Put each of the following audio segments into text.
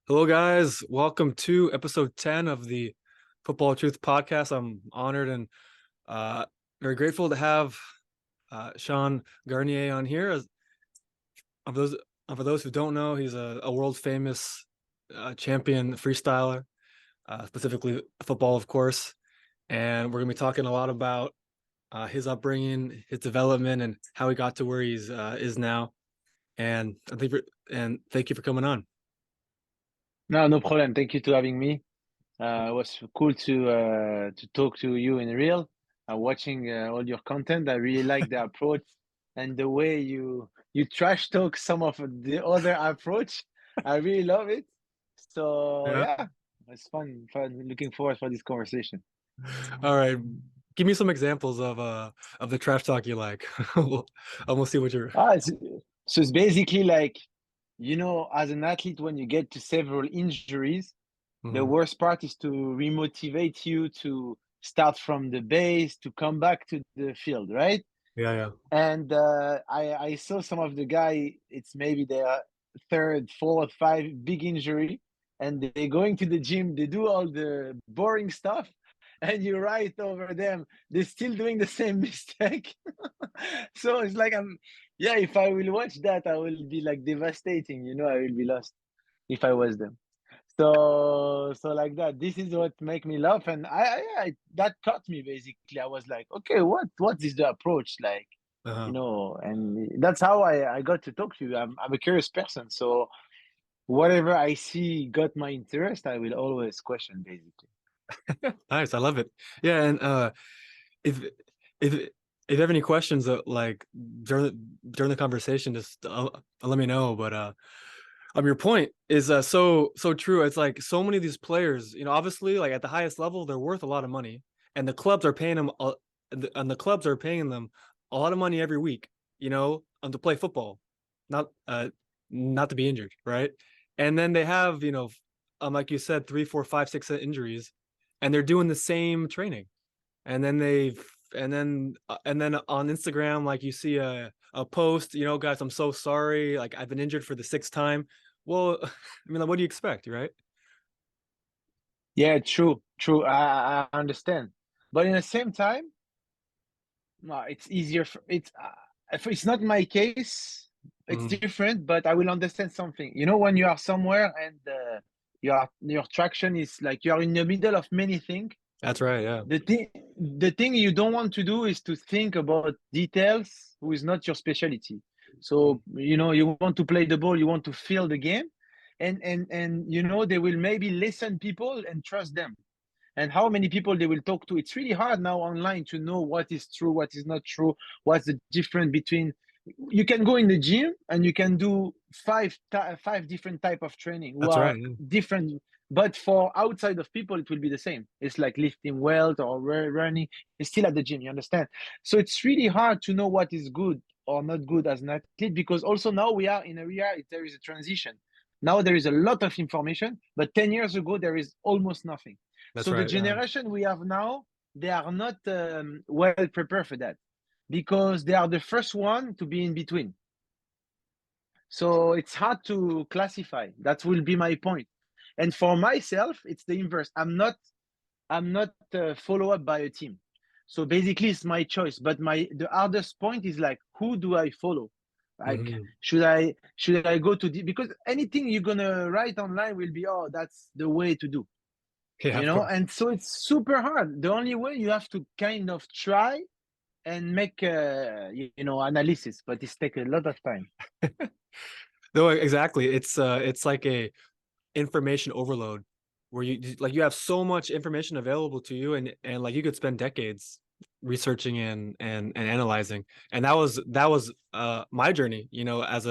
Hello, guys. Welcome to episode 10 of the Football Truth podcast. I'm honored and uh, very grateful to have Sean Garnier on here. Of those, for those who don't know, he's a world famous champion freestyler, specifically football, of course. And we're going to be talking a lot about his upbringing, his development, and how he got to where he's is now. And thank you for coming on. No, no problem. Thank you to having me. It was cool to talk to you in real. Watching all your content, I really like the approach and the way you trash talk some of the other approach. I really love it. So Yeah. yeah, it's fun. Looking forward for this conversation. All right. Give me some examples of the trash talk you like. we'll see what you're. Ah, so it's basically like, as an athlete, when you get to several injuries, the Mhm. worst part is to remotivate you to start from the base to come back to the field, right? Yeah, yeah. And I saw some of the guy. It's maybe their third, fourth, five big injury, and they're going to the gym. They do all the boring stuff, and you write over them. They're still doing the same mistake. So it's like yeah. If I will watch that, I will be like devastating. I will be lost if I was them. So like that. This is what make me laugh, and I that caught me basically. I was like, okay, what is the approach like? Uh-huh. And that's how I got to talk to you. I'm a curious person, so whatever I see got my interest, I will always question basically. Nice. I love it. Yeah, and if if if you have any questions like during the conversation, just let me know. But your point is so true. It's like so many of these players, obviously, like at the highest level, they're worth a lot of money, and the clubs are paying them, and the clubs are paying them a lot of money every week, to play football, not not to be injured, right? And then they have, like you said, three, four, five, six injuries, and they're doing the same training, and then and then on Instagram, like you see a post, guys, I'm so sorry, like I've been injured for the sixth time. Well, I mean, like, what do you expect, right? Yeah, true. I understand, but in the same time, no, it's easier. If it's not my case, it's Mhm. different. But I will understand something. When you are somewhere and your traction is like you are in the middle of many things. That's right, yeah. The thing you don't want to do is to think about details who is not your specialty. Mhm. So you want to play the ball, you want to feel the game, and they will maybe listen people and trust them, and how many people they will talk to. It's really hard now online to know what is true, what is not true, what's the difference between. You can go in the gym and you can do five different type of training who That's right, are yeah. different, but for outside of people it will be the same. It's like lifting weight or running. It's still at the gym, you understand? So it's really hard to know what is good or not good as an athlete, because also now we are in a reality. There is a transition. Now there is a lot of information, but 10 years ago there is almost nothing. That's So the right, yeah. generation we have now, they are not well prepared for that, because they are the first one to be in between. So it's hard to classify. That will be my point. And for myself, it's the inverse. I'm not follow up by a team. So basically, it's my choice. But the hardest point is like, who do I follow? Like, Mhm. should I go to because anything you're gonna write online will be, oh, that's the way to do. Yeah, of course. And so it's super hard. The only way, you have to kind of try and make analysis, but it's take a lot of time. No, exactly. It's like a information overload where you have so much information available to you, and like you could spend decades researching and analyzing. And that was my journey, as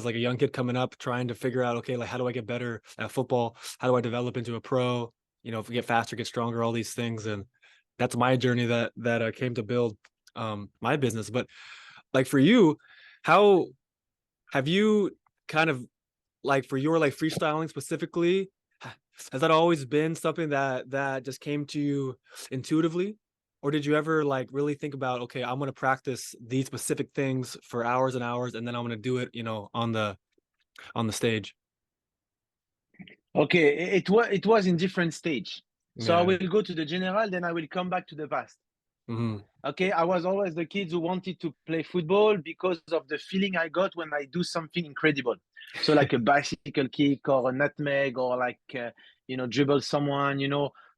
like a young kid coming up, trying to figure out, okay, like how do I get better at football? How do I develop into a pro? If we get faster, get stronger, all these things. And that's my journey that came to build my business. But like for you, how have you kind of, like, for your like freestyling specifically, has that always been something that just came to you intuitively, or did you ever like really think about, okay, I'm going to practice these specific things for hours and hours, and then I'm going to do it, on the stage? Okay, it was in different stage. So I Yeah. will go to the general, then I will come back to the past. Hmm. Okay, I was always the kid who wanted to play football because of the feeling I got when I do something incredible. So like a bicycle kick or a nutmeg or like dribble someone.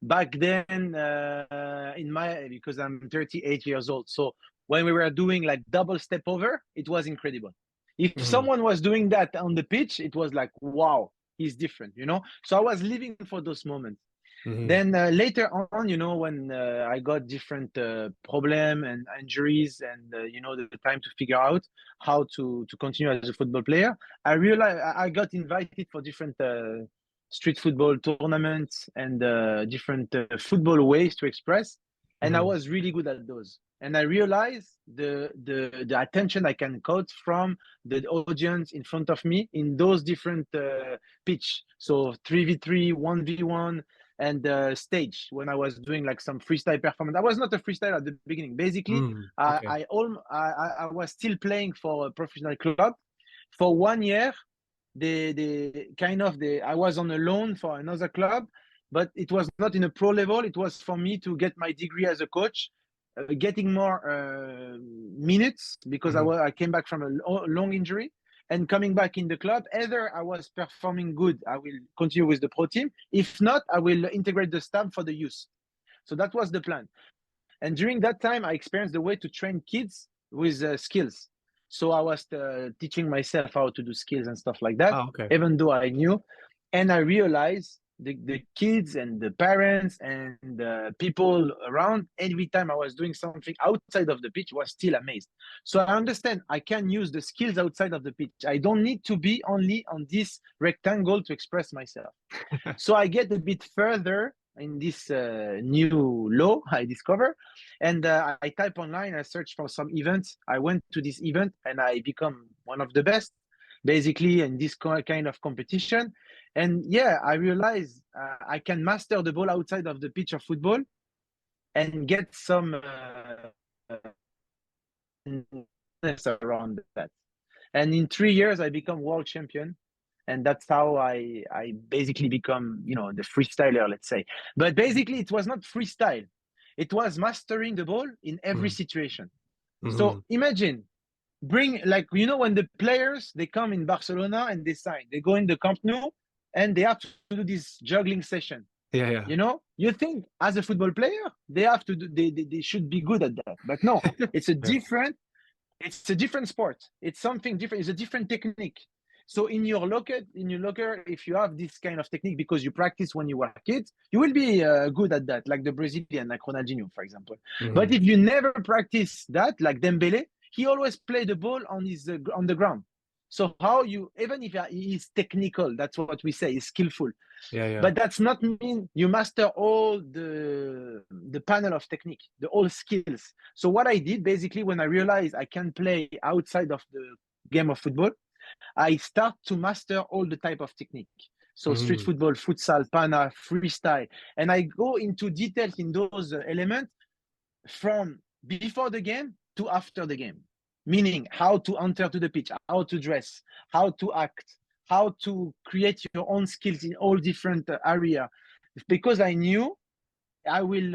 Back then in my because I'm 38 years old. So when we were doing like double step over, it was incredible. If Hmm. someone was doing that on the pitch, it was like wow, he's different. So I was living for those moments. Hmm. Then later on, when I got different problem and injuries, and the time to figure out how to continue as a football player, I realized I got invited for different street football tournaments and different football ways to express, and I Hmm. was really good at those. And I realized the attention I can cut from the audience in front of me in those different pitch. So 3v3, 1v1, and stage when I was doing like some freestyle performance. I was not a freestyle at the beginning. Basically, Mm. I Okay. I, all, I was still playing for a professional club for 1 year. I was on a loan for another club, but it was not in a pro level. It was for me to get my degree as a coach, getting more minutes because Hmm. I came back from a long injury and coming back in the club. Either I was performing good, I will continue with the pro team. If not, I will integrate the staff for the youth. So that was the plan. And during that time, I experienced the way to train kids with skills. So I was teaching myself how to do skills and stuff like that, Oh, okay. even though I knew. And I realized the kids and the parents and the people around, every time I was doing something outside of the pitch, was still amazed. So I understand I can use the skills outside of the pitch. I don't need to be only on this rectangle to express myself. So I get a bit further in this new law I discover, and I type online. I search for some events. I went to this event and I become one of the best, basically, in this kind of competition. And yeah, I realize I can master the ball outside of the pitch of football and get some around that. And in 3 years, I become world champion, and that's how I basically become the freestyler, let's say. But basically, it was not freestyle; it was mastering the ball in every situation. Mm-hmm. So imagine bring like when the players they come in Barcelona and they sign, they go in the Camp Nou and they have to do this juggling session. Yeah, yeah. You think as a football player they have to do they should be good at that, but no, it's a Yeah. different sport. It's something different. It's a different technique. So in your locker, if you have this kind of technique because you practice when you were kids, you will be good at that, like the Brazilian, like Ronaldinho, for example. But Hmm. if you never practice that, like Dembele, he always play the ball on the ground. So how you even if he is technical, that's what we say, is skillful, Yeah, yeah. but that's not mean you master all the panel of technique, the all skills. So what I did basically when I realized I can play outside of the game of football, I start to master all the type of technique. So street Hmm. football, futsal, pana, freestyle, and I go into details in those elements from before the game to after the game, meaning how to enter to the pitch, how to dress, how to act, how to create your own skills in all different area, because I knew I will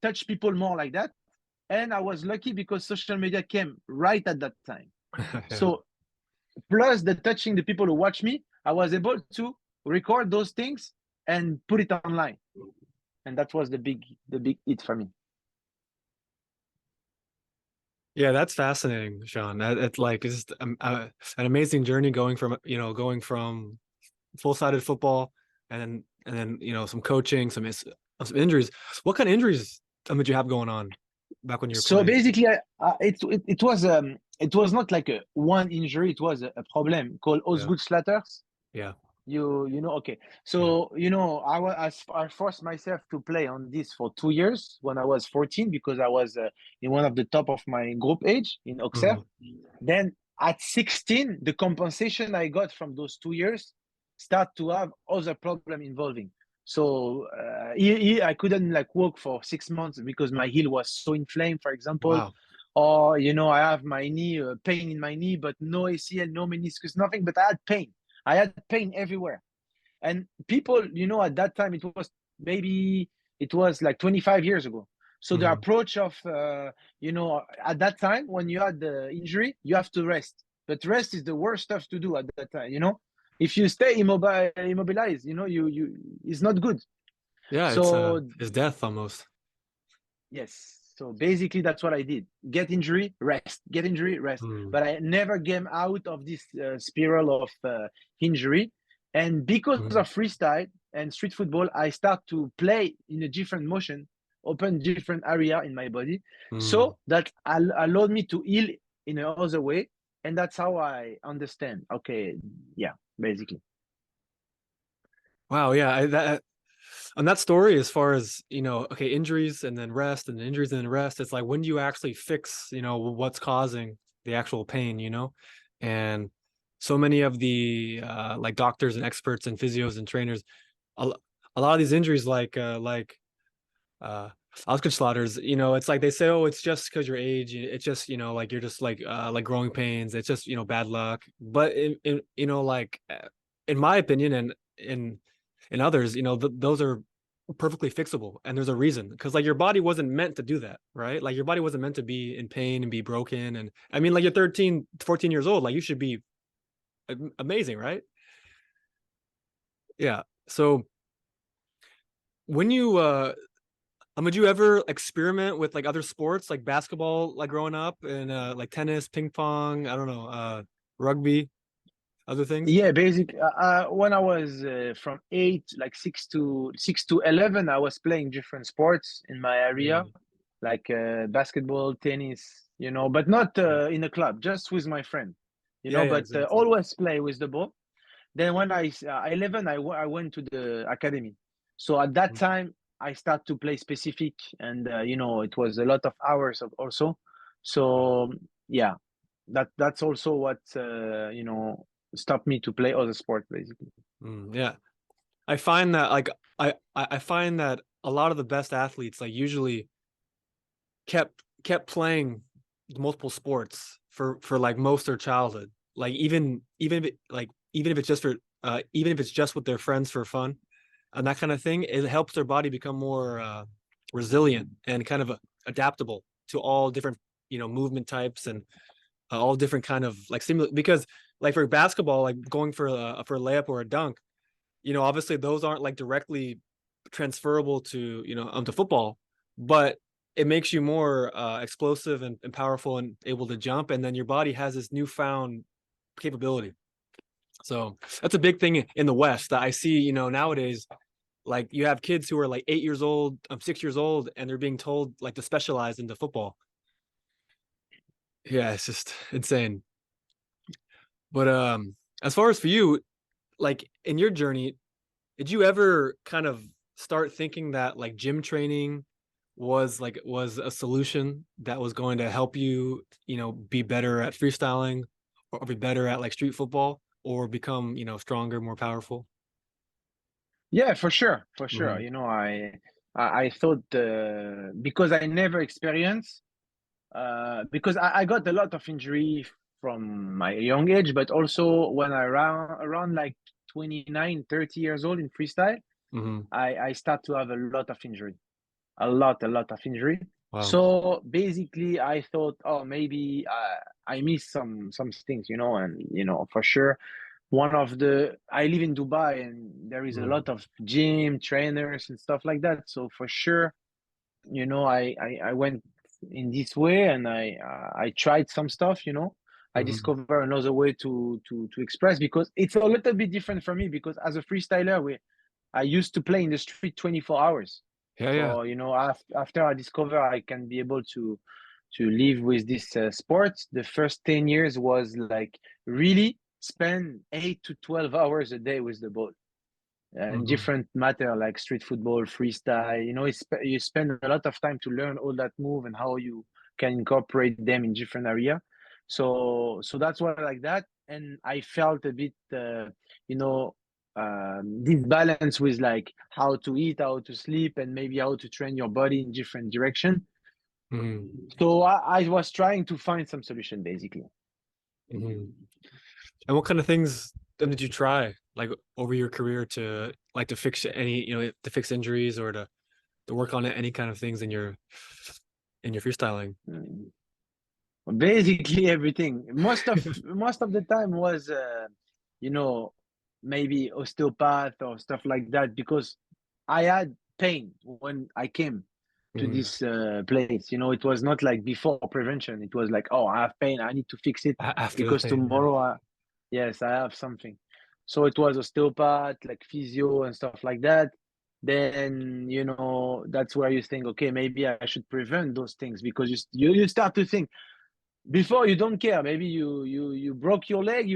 touch people more like that. And I was lucky because social media came right at that time. Yeah. So plus the touching the people who watch me, I was able to record those things and put it online. And that was the big hit for me. Yeah, that's fascinating, Sean. It's like it's just an amazing journey going from full-sided football and then some coaching, some injuries. What kind of injuries did you have going on back when you were So playing? basically, it was not like a one injury. It was a problem called Yeah, Osgood-Schlatters. yeah. You know, okay. Yeah. So I forced myself to play on this for 2 years when I was 14 because I was in one of the top of my group age in Auxerre. Hmm. Then at 16, the compensation I got from those 2 years start to have other problem involving. So I couldn't like walk for 6 months because my heel was so inflamed, for example. Wow. Or I have my knee pain in my knee, but no ACL, no meniscus, nothing. But I had pain. I had pain everywhere. And people, at that time, it was like 25 years ago. So the Hmm. approach of, at that time when you had the injury, you have to rest. But rest is the worst stuff to do at that time. If you stay immobilized, it's not good. Yeah, So it's death almost. yes. So basically, that's what I did. Get injury, rest. Get injury, rest. Mm, But I never came out of this spiral of injury. And because mm, of freestyle and street football, I start to play in a different motion, open different area in my body. mm. So that allowed me to heal in another way. And that's how I understand. Okay. Yeah, basically. Wow, yeah, that on that story, as far as okay, injuries and then rest, and injuries and then rest. It's like, when do you actually fix what's causing the actual pain, and so many of the like doctors and experts and physios and trainers, a, a lot of these injuries, uh Slaughters, it's like they say, oh, it's just because your age, it's just like you're just like growing pains, it's just bad luck. But in my opinion, and in others, those are perfectly fixable, and there's a reason, because like your body wasn't meant to do that, right? Like your body wasn't meant to be in pain and be broken. And I mean, like, you're 13, 14 years old, like you should be amazing, right? Yeah. So when you would you ever experiment with like other sports, like basketball, like growing up, and like tennis, ping pong, I don't know, rugby, other things? Yeah, basically, when I was from eight, like 6 to 11, I was playing different sports in my area, Mm, like basketball, tennis, but not yeah. in a club, just with my friend, Yeah, yeah, but exactly. always play with the ball. Then when 11, I went to the academy. So at that Mm, time, I start to play specific, and it was a lot of hours also. mm, So yeah, that's also what stopped me to play other sport basically. yeah. I find that, like, I find that a lot of the best athletes, like, usually kept playing multiple sports for like most of their childhood. Like, even if it's just for even if it's just with their friends for fun, and that kind of thing, it helps their body become more resilient and kind of adaptable to all different movement types, and all different kind of like stimulus. Because like for basketball, like going for a layup or a dunk, obviously those aren't like directly transferable to to football, but it makes you more explosive and powerful and able to jump, and then your body has this newfound capability. So that's a big thing in the West that I see, nowadays. Like, you have kids who are like 8 years old, 6 years old, and they're being told like to specialize into football. Yeah, it's just insane. But as far as for you, like in your journey, did you ever kind of start thinking that like gym training was a solution that was going to help you, be better at freestyling, or be better at like street football, or become, stronger, more powerful? Yeah, for sure, for sure. Hmm. I thought because I never experienced because I got a lot of injury from my young age, but also when I around like 29, 30 years old in freestyle, Hmm. I start to have a lot of injury, a lot of injury. Wow. So basically, I thought, oh, maybe I missed some things, and for sure, one of the I live in Dubai, and there is a Mm, lot of gym trainers and stuff like that. So for sure, I went in this way, and I tried some stuff. I hmm. discovered another way to express, because it's a little bit different for me, because as a freestyler, I used to play in the street 24 hours. Yeah, yeah. So, after I discover I can be able to live with this sport, the first 10 years was like really spend 8 to 12 hours a day with the ball, and Hmm. different matter like street football, freestyle. You spend a lot of time to learn all that move and how you can incorporate them in different area. So that's what I like that, and I felt a bit, you know, this balance with like how to eat, how to sleep, and maybe how to train your body in different direction. Hmm. So I was trying to find some solution basically. Hmm. And what kind of things did you try? like over your career to like to fix any, to fix injuries or to work on any kind of things in your freestyling? Mm. Basically everything. Most of the time was you know maybe osteopath or stuff like that, because I had pain when I came to Mhm. this place. It was not like before prevention. It was like, oh, I have pain, I need to fix it After the because pain, yeah. tomorrow yes, I have something. So it was osteopath, like physio and stuff like that. Then that's where you think, okay, maybe I should prevent those things, because you start to think. Before, you don't care, maybe you broke your leg,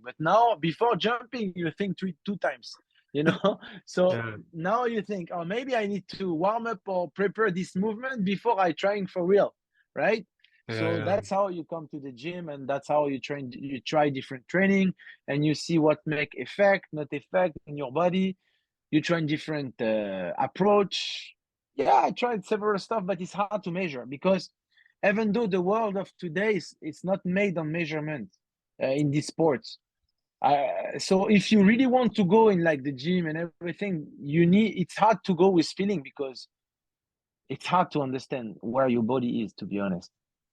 but now before jumping you think two times, you know so Yeah, now you think, oh, maybe I need to warm up or prepare this movement before I trying for real, right? yeah, So yeah. that's how you come to the gym, and that's how you try different training, and you see what make effect, not effect in your body. You try different approach. Yeah, I tried several stuff, but it's hard to measure, because even though the world of today is it's not made on measurement in these sports. So if you really want to go in like the gym and everything, it's hard to go with feeling, because it's hard to understand where your body is, to be honest.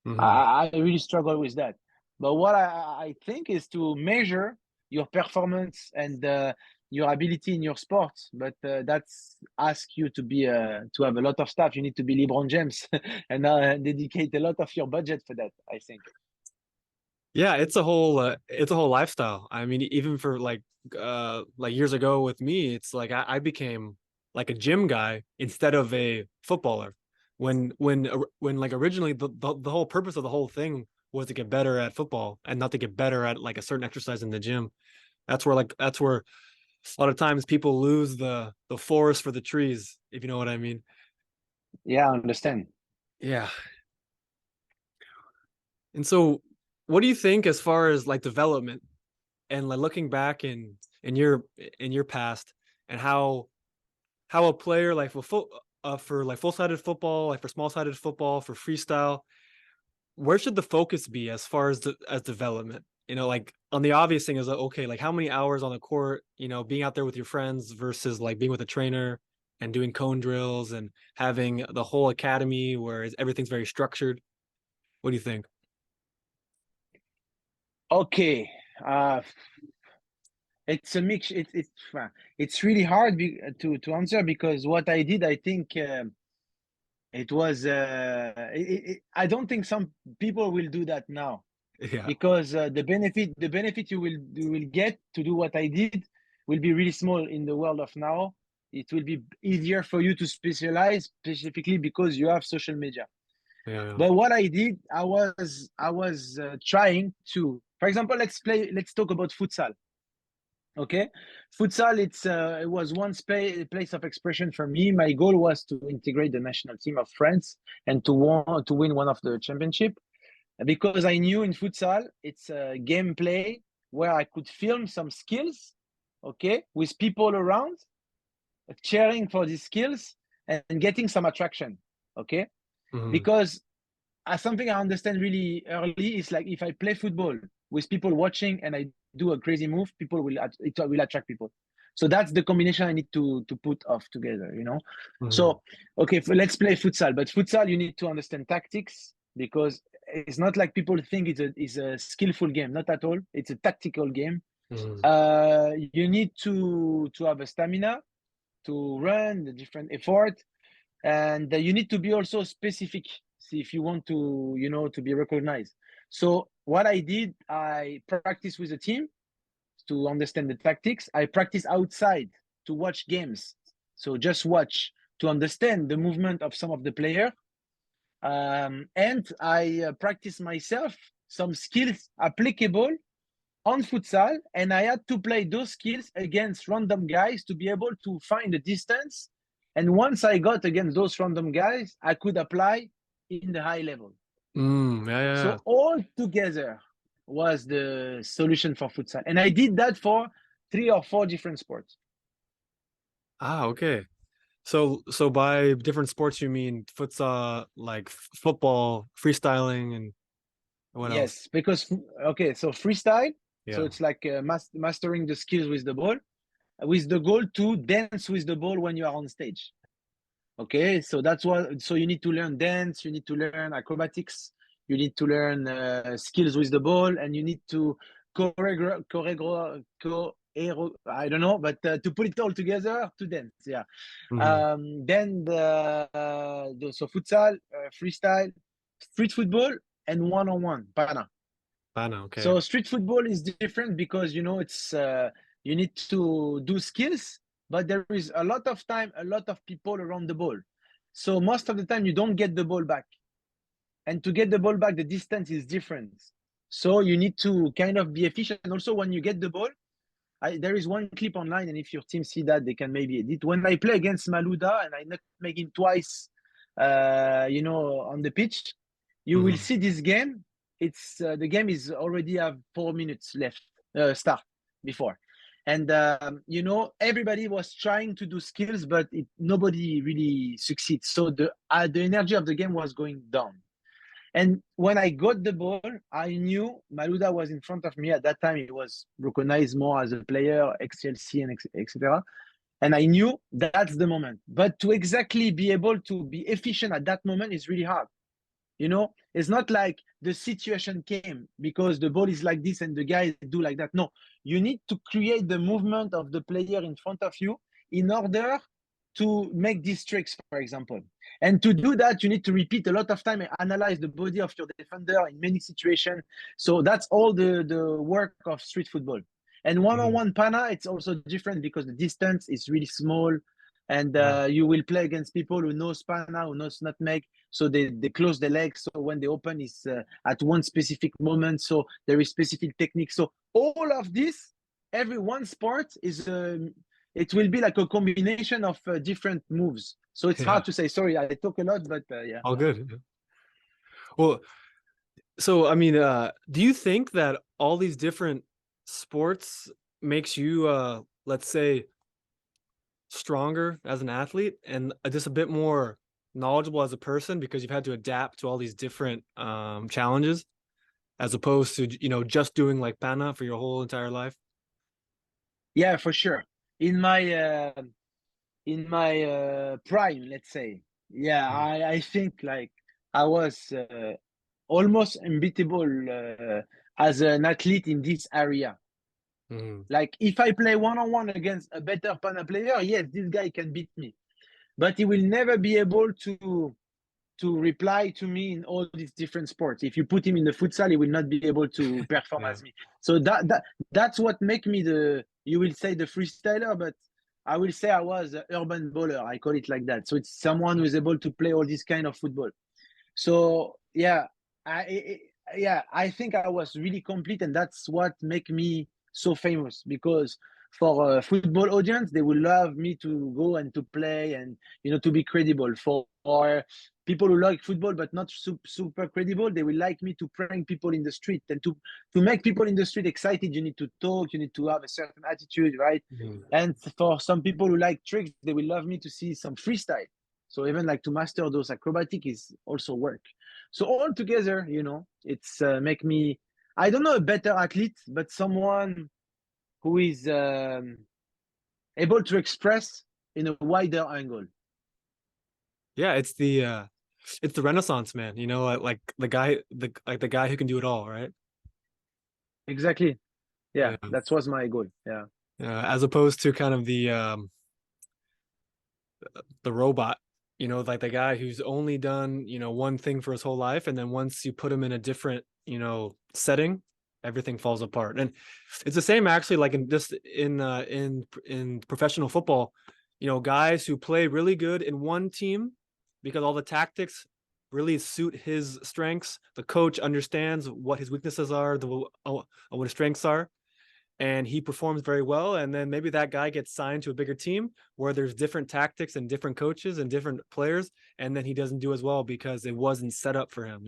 Mhm. I really struggle with that. But what I think is to measure your performance and your ability in your sport. But that's ask you to have a lot of stuff. You need to be LeBron James and dedicate a lot of your budget for that, I think. Yeah, it's a whole lifestyle. I mean, even for like years ago with me, it's like I became like a gym guy instead of a footballer. When like originally the whole purpose of the whole thing was to get better at football and not to get better at like a certain exercise in the gym. That's where a lot of times people lose the forest for the trees, if you know what I mean. Yeah, I understand. Yeah. And so what do you think as far as like development and like looking back in your past and how a player like for like full-sided football, like for small-sided football, for freestyle, where should the focus be as far as as development? Like on the obvious thing is like, okay, like how many hours on the court, being out there with your friends versus like being with a trainer and doing cone drills and having the whole academy where everything's very structured. What do you think? Okay. Uh, it's a mix. It's really hard to answer, because what I did, I think it was. I don't think some people will do that now, Yeah. because the benefit you will get to do what I did will be really small in the world of now. It will be easier for you to specialize, specifically because you have social media. Yeah. Yeah. But what I did, I was trying to, for example, let's talk about futsal. Okay, futsal. It was one place of expression for me. My goal was to integrate the national team of France and to win one of the championship, because I knew in futsal it's a gameplay where I could film some skills, okay, with people around cheering for these skills and getting some attraction, okay. Mhm. Because something I understand really early is like, if I play football with people watching and I do a crazy move, it will attract people. So that's the combination I need to put off together. Mhm. So okay, let's play futsal. But futsal, you need to understand tactics, because it's not like people think it's a skillful game. Not at all. It's a tactical game. Mhm. You need to have a stamina to run the different effort, and you need to be also specific, see, if you want to be recognized. So what I did, I practiced with a team to understand the tactics. I practice outside to watch games, so just watch to understand the movement of some of the player, and I practice myself some skills applicable on futsal, and I had to play those skills against random guys to be able to find the distance. And once I got against those random guys, I could apply in the high level. Yeah, yeah, yeah. So all together was the solution for futsal. And I did that for 3 or 4 different sports. Ah, okay. So by different sports you mean futsal, like football, freestyling, and what else? Yes, because okay, so freestyle. So Yeah. it's like mastering the skills with the ball, with the goal to dance with the ball when you are on stage. Okay, so that's what. So you need to learn dance, you need to learn acrobatics, you need to learn skills with the ball, and you need to I don't know, but to put it all together to dance. Yeah. Hmm. Then so futsal, freestyle, street football, and one-on-one pana. I know. Okay. So street football is different because it's you need to do skills, but there is a lot of time, a lot of people around the ball. So most of the time you don't get the ball back, and to get the ball back, the distance is different. So you need to kind of be efficient. Also, when you get the ball, there is one clip online, and if your team see that, they can maybe edit. When I play against Malouda and I not make him twice, on the pitch, you will Hmm. see this game. It's the game is already have 4 minutes left start before, and everybody was trying to do skills, but nobody really succeeds. So the energy of the game was going down. And when I got the ball, I knew Malouda was in front of me. At that time, he was recognized more as a player, XLC and etc. And I knew that's the moment. But to exactly be able to be efficient at that moment is really hard. It's not like the situation came because the ball is like this and the guys do like that. No, you need to create the movement of the player in front of you in order to make these tricks, for example. And to do that, you need to repeat a lot of time and analyze the body of your defender in many situations. So that's all the work of street football. And Hmm. one-on-one pana, it's also different because the distance is really small, and Yeah. you will play against people who know pana, who knows nutmeg. So they close the legs. So when they open, is at one specific moment. So there is specific technique. So all of this, every one sport is it will be like a combination of different moves. So it's Yeah. hard to say. Sorry, I talk a lot, but yeah. All good. Well, so I mean, do you think that all these different sports makes you, let's say, stronger as an athlete and just a bit more knowledgeable as a person because you've had to adapt to all these different challenges as opposed to just doing like pana for your whole entire life? Yeah, for sure. In my prime, let's say, yeah, Mm. I think like I was almost unbeatable as an athlete in this area. Mhm. Like if I play one-on-one against a better pana player, yes, this guy can beat me, but he will never be able to reply to me in all these different sports. If you put him in the futsal, he will not be able to perform Yeah. as me. So that's what make me you will say the freestyler, but I will say I was an urban bowler. I call it like that. So it's someone who is able to play all this kind of football. So yeah, I think I was really complete, and that's what make me so famous. Because for a football audience, they will love me to go and to play, and to be credible. For people who like football but not super credible, they will like me to prank people in the street, and to make people in the street excited. You need to talk, you need to have a certain attitude, right? Mhm. And for some people who like tricks, they will love me to see some freestyle. So even like to master those acrobatic is also work. So all together, it's make me, I don't know, a better athlete, but someone who is able to express in a wider angle. Yeah, it's the Renaissance man, like the guy who can do it all, right? Exactly. Yeah, Yeah. that was my goal. Yeah. As opposed to kind of the robot, like the guy who's only done, one thing for his whole life. And then once you put him in a different, setting, everything falls apart. And it's the same actually, like in professional football, guys who play really good in one team because all the tactics really suit his strengths. The coach understands what his weaknesses are, what his strengths are, and he performs very well, and then maybe that guy gets signed to a bigger team where there's different tactics and different coaches and different players, and then he doesn't do as well because it wasn't set up for him.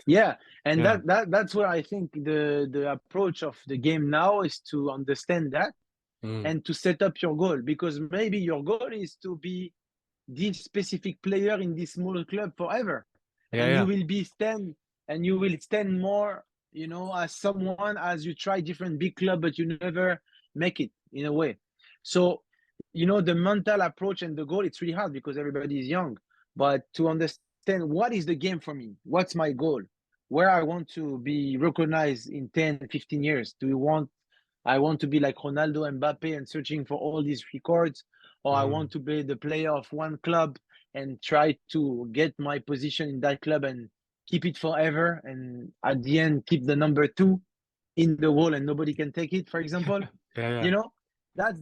Yeah, and Yeah. that's where I think the approach of the game now is to understand that Mm. and to set up your goal, because maybe your goal is to be this specific player in this small club forever, Yeah, and you yeah. will be stand and you will stand more you know, as someone as you try different big club, but you never make it in a way. So, you know, the mental approach and the goal, it's really hard because everybody is young. But to understand what is the game for me, what's my goal, where I want to be recognized in 10, 15 years. I want to be like Ronaldo, Mbappe, and searching for all these records, or I Mm-hmm. want to be the player of one club and try to get my position in that club and keep it forever, and at the end keep the number two in the wall and nobody can take it, for example. Yeah, You yeah, know, that's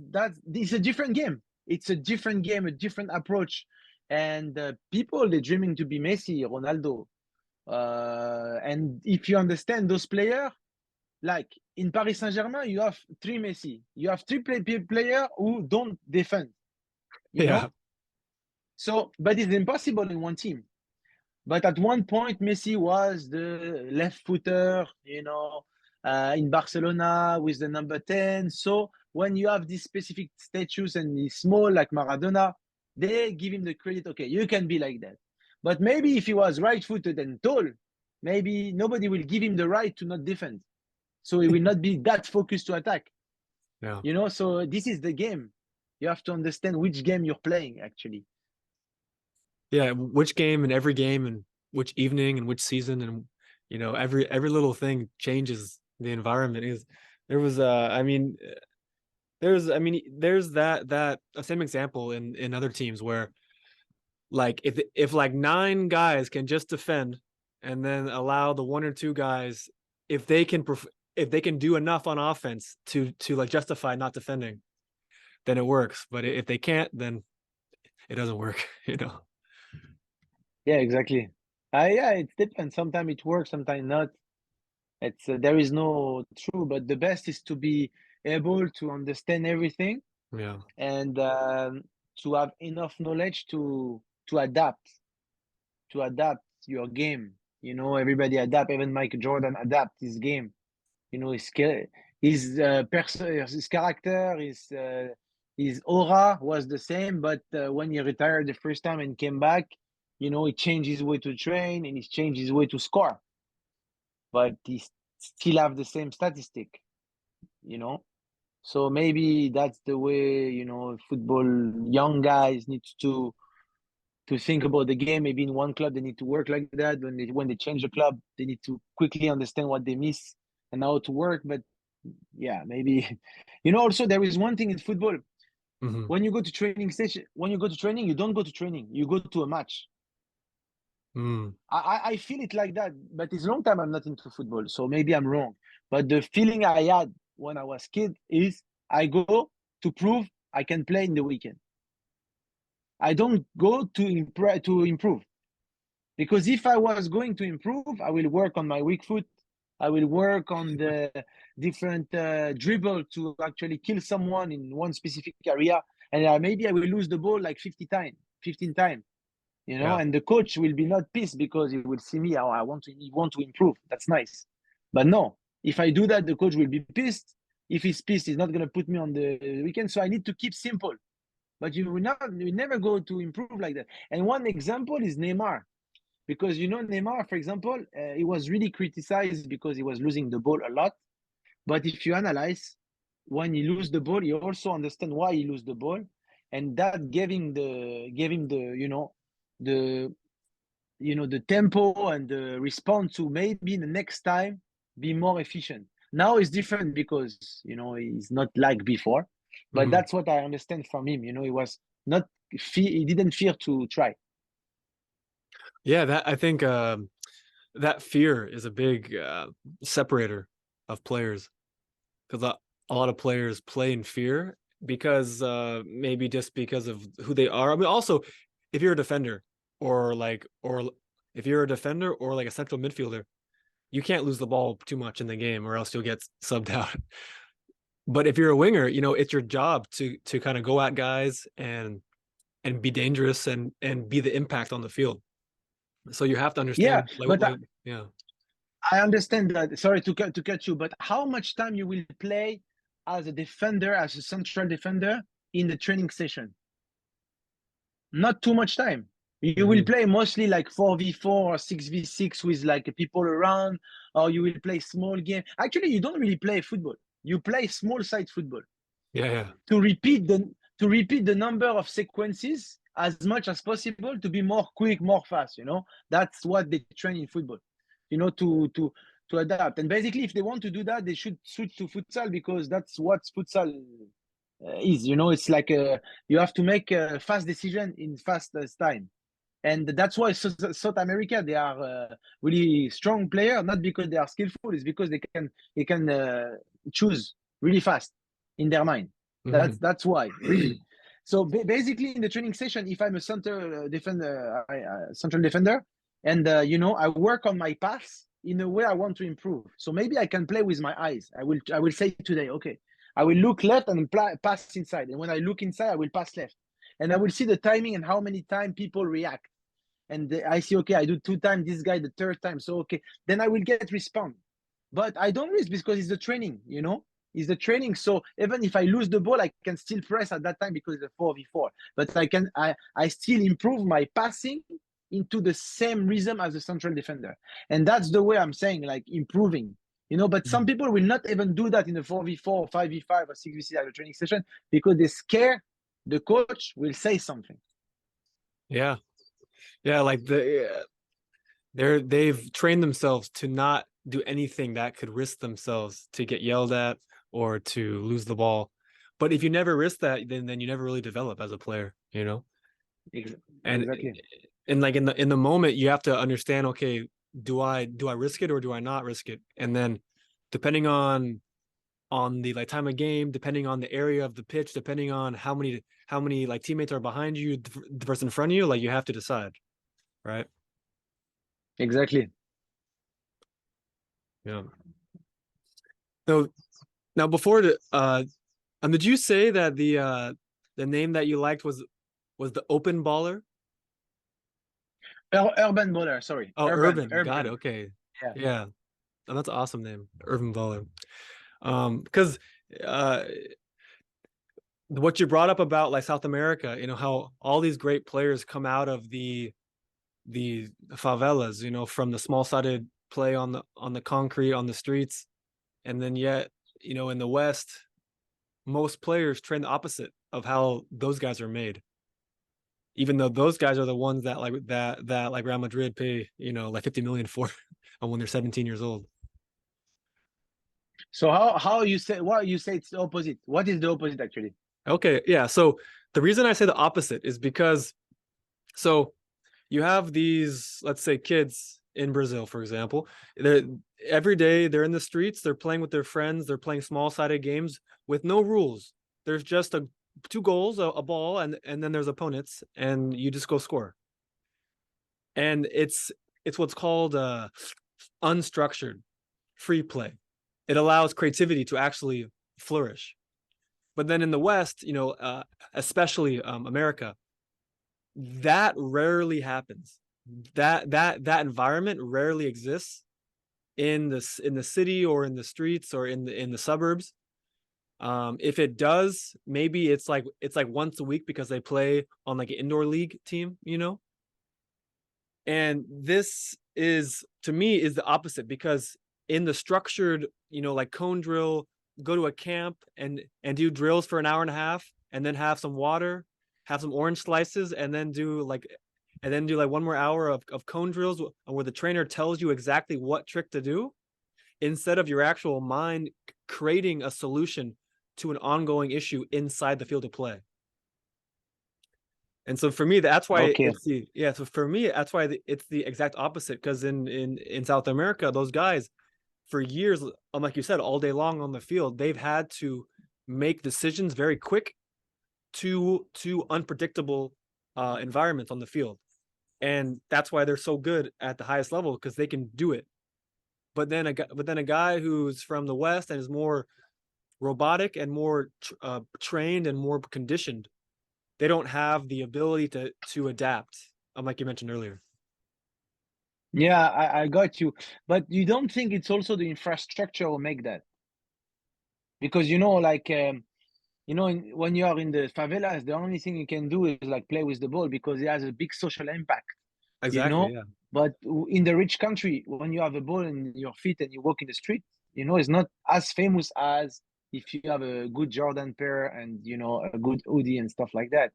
it's a different game. It's a different game, a different approach. And people, they're dreaming to be Messi, Ronaldo. And if you understand those players, like in Paris Saint-Germain, you have three Messi. You have three players who don't defend, you yeah, know? So, but it's impossible in one team. But at one point, Messi was the left footer, you know, in Barcelona with the number 10. So when you have these specific statues and he's small like Maradona, they give him the credit. Okay, you can be like that. But maybe if he was right footed and tall, maybe nobody will give him the right to not defend. So he will not be that focused to attack, yeah. you know? So this is the game. You have to understand which game you're playing, actually. Yeah, which game and every game and which evening and which season and every little thing changes the environment. Is there was I mean there's that same example in other teams where like if like nine guys can just defend and then allow the one or two guys if they can if they can do enough on offense to like justify not defending, then it works. But if they can't, then it doesn't work, you know. Yeah, exactly. Yeah, it depends. Sometimes it works, sometimes not. It's there is no true, but the best is to be able to understand everything Yeah. and to have enough knowledge to adapt, to adapt your game. You know, everybody adapt. Even Michael Jordan adapt his game. You know, his character, his aura was the same, but when he retired the first time and came back, you know, he changed his way to train and he changed his way to score, but he still have the same statistic, you know. So maybe that's the way, you know, football young guys need to think about the game. Maybe in one club they need to work like that. When they change the club, they need to quickly understand what they miss and how to work. But yeah, maybe you know, also there is one thing in football. Hmm. When you go to training station, when you go to training, you don't go to training, you go to a match. Mm. I feel it like that, but it's a long time I'm not into football, so maybe I'm wrong. But the feeling I had when I was kid is I go to prove I can play in the weekend. I don't go to improve. Because if I was going to improve, I will work on my weak foot. I will work on the different dribble to actually kill someone in one specific area. And maybe I will lose the ball like 50 times, 15 times, you know, Yeah. and the coach will be not pissed because he will see me how he want to improve. That's nice. But no, if I do that, the coach will be pissed. If he's pissed, he's not going to put me on the weekend. So I need to keep simple. But you never go to improve like that. And one example is Neymar. Because you know Neymar, for example, he was really criticized because he was losing the ball a lot. But if you analyze, when he lose the ball, you also understand why he lose the ball, and that gave him the the the tempo and the response to maybe the next time be more efficient. Now it's different because he's not like before, but Hmm. that's what I understand from him. He was not he didn't fear to try. Yeah, that I think that fear is a big separator of players because a lot of players play in fear because maybe just because of who they are. I mean, also if you're a defender or if you're a defender or like a central midfielder, you can't lose the ball too much in the game or else you'll get subbed out. But if you're a winger, it's your job to kind of go at guys and be dangerous and be the impact on the field. So you have to Yeah, understand but yeah. I understand that. Sorry to cut you, but how much time you will play as a defender, as a central defender in the training session? Not too much time. You will Hmm. play mostly like 4v4 or 6v6 with like people around, or you will play small game. Actually, you don't really play football. You play small side football Yeah, yeah. to repeat the number of sequences as much as possible to be more quick, more fast. That's what they train in football. To adapt. And basically, if they want to do that, they should switch to futsal because that's what futsal is. It's like you have to make a fast decision in fastest time. And that's why South America, they are really strong player, not because they are skillful, it's because they can choose really fast in their mind. Hmm. That's why, really. So basically, in the training session, if I'm a center defender, central defender, and I work on my pass in a way I want to improve. So maybe I can play with my eyes. I will say today, okay, I will look left and pass inside, and when I look inside, I will pass left, and I will see the timing and how many times people react, and I see, okay, I do 2 times, this guy the third time, so okay, then I will get respawn. But I don't risk because it's the training. It's the training. So even if I lose the ball, I can still press at that time because it's a 4v4. But I still improve my passing into the same rhythm as the central defender. And that's the way I'm saying, like improving. But some people will not even do that in the 4v4, 5v5, or 6v6 at a training session because they scare the coach will say something. Yeah, yeah. Like they've trained themselves to not do anything that could risk themselves to get yelled at or to lose the ball. But if you never risk that, then you never really develop as a player. And Exactly. and like in the moment, you have to understand, okay, do I risk it or do I not risk it? And then depending on the like time of game, depending on the area of the pitch, depending on how many like teammates are behind you, the person in front of you, like you have to decide, right? Exactly. Yeah. So now before did you say that the name that you liked was the open baller? Urban bowler, sorry. Oh, Urban, urban. Got it. urban. Okay. Yeah. Yeah. Oh, that's an awesome name, urban baller. Because uh what you brought up about like South America, how all these great players come out of the favelas, from the small-sided play on the concrete on the streets, and then yet, in the West, most players train the opposite of how those guys are made. Even though those guys are the ones that like Real Madrid pay, like 50 million for when they're 17 years old. So how you say what you say it's the opposite? What is the opposite actually? Okay, yeah. So the reason I say the opposite is because so you have these, let's say, kids in Brazil, for example. They're every day they're in the streets, they're playing with their friends, they're playing small-sided games with no rules. There's just two goals, a ball, and then there's opponents, and you just go score. And it's what's called unstructured free play. It allows creativity to actually flourish. But then in the West, especially America, that rarely happens. That environment rarely exists in the city or in the streets or in the suburbs. If it does, maybe it's like once a week because they play on like an indoor league team. And this is, to me, is the opposite, because in the structured, like cone drill, go to a camp and do drills for an hour and a half, and then have some water, have some orange slices, and then do like one more hour of cone drills where the trainer tells you exactly what trick to do, instead of your actual mind creating a solution to an ongoing issue inside the field of play. And so for me, that's why Okay. it's the yeah. So for me, that's why it's the exact opposite. Because in South America, those guys for years, like you said, all day long on the field, they've had to make decisions very quick to unpredictable environments on the field, and that's why they're so good at the highest level, because they can do it. But then a guy who's from the West and is more robotic and more trained and more conditioned, they don't have the ability to adapt, like you mentioned earlier. Yeah, I got you. But you don't think it's also the infrastructure will make that? Because like you know, when you are in the favelas, the only thing you can do is like play with the ball because it has a big social impact, you Exactly. know. Yeah. But in the rich country, when you have a ball in your feet and you walk in the street, you know, it's not as famous as if you have a good Jordan pair and, you know, a good hoodie and stuff like that.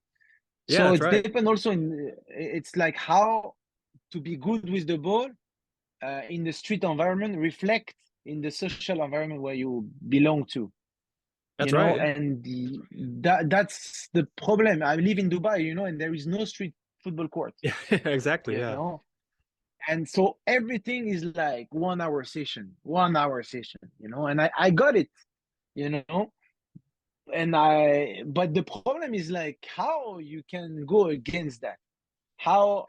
Yeah, So that's it's right. depend also in, it's like how to be good with the ball in the street environment reflect in the social environment where you belong to, you That's right. know. Yeah. And that's the problem. I live in Dubai, you know, and there is no street football court, Yeah. Exactly. you Yeah. know. And so everything is like 1 hour session, 1 hour session, you know. And I got it, you know. And I but the problem is like how you can go against that. How,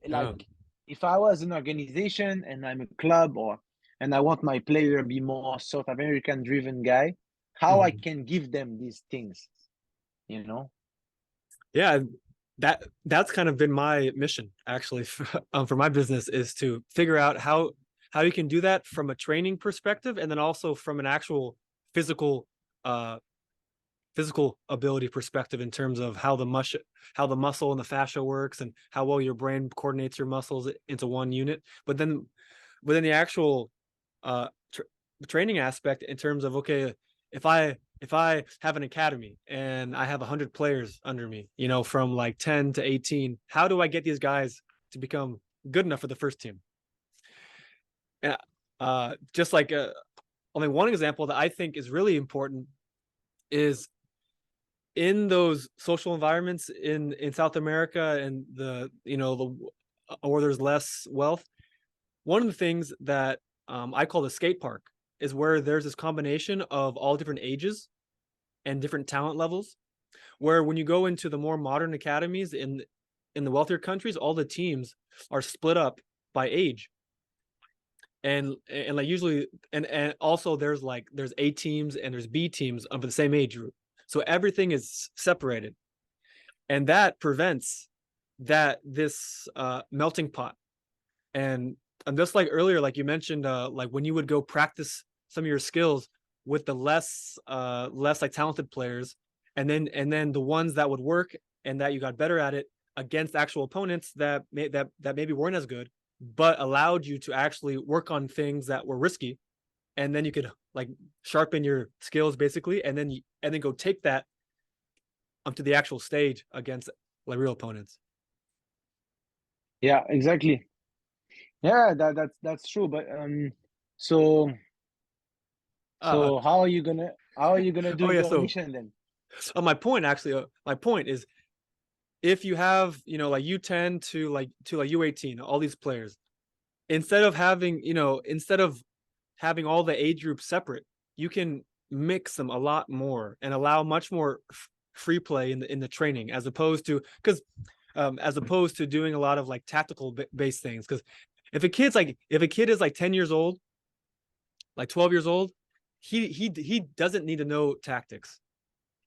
like, Yeah. if I was an organization and I'm a club, or and I want my player to be more South American driven guy, how I Mhm. can give them these things, you know. Yeah. That's kind of been my mission actually for my business is to figure out how you can do that from a training perspective and then also from an actual physical uh physical ability perspective in terms of how the muscle and the fascia works and how well your brain coordinates your muscles into one unit. But then within the actual uh training aspect in terms of okay, if I have an academy and I have 100 players under me, you know, from like 10 to 18, how do I get these guys to become good enough for the first team? Yeah, just like only one example that I think is really important is in those social environments in South America and the you know the where there's less wealth. One of the things that I call the skate park is where there's this combination of all different ages and different talent levels. Where when you go into the more modern academies in the wealthier countries, all the teams are split up by age, and like usually and also there's A teams and there's B teams of the same age group, so everything is separated, and that prevents that this melting pot. And just like earlier, like you mentioned, like when you would go practice some of your skills with the less like talented players, and then the ones that would work and that you got better at it against actual opponents that maybe weren't as good, but allowed you to actually work on things that were risky, and then you could like sharpen your skills basically, and then go take that up to the actual stage against like real opponents. Yeah, exactly. Yeah, that's true. But so Uh, so how are you gonna do oh yeah, your so mission then? my point actually, my point is if you have like U10 to like U18, all these players, instead of having all the age groups separate, you can mix them a lot more and allow much more free play in the training as opposed to because as opposed to doing a lot of like tactical based things. Because if a kid is like 10 years old, like 12 years old, he doesn't need to know tactics.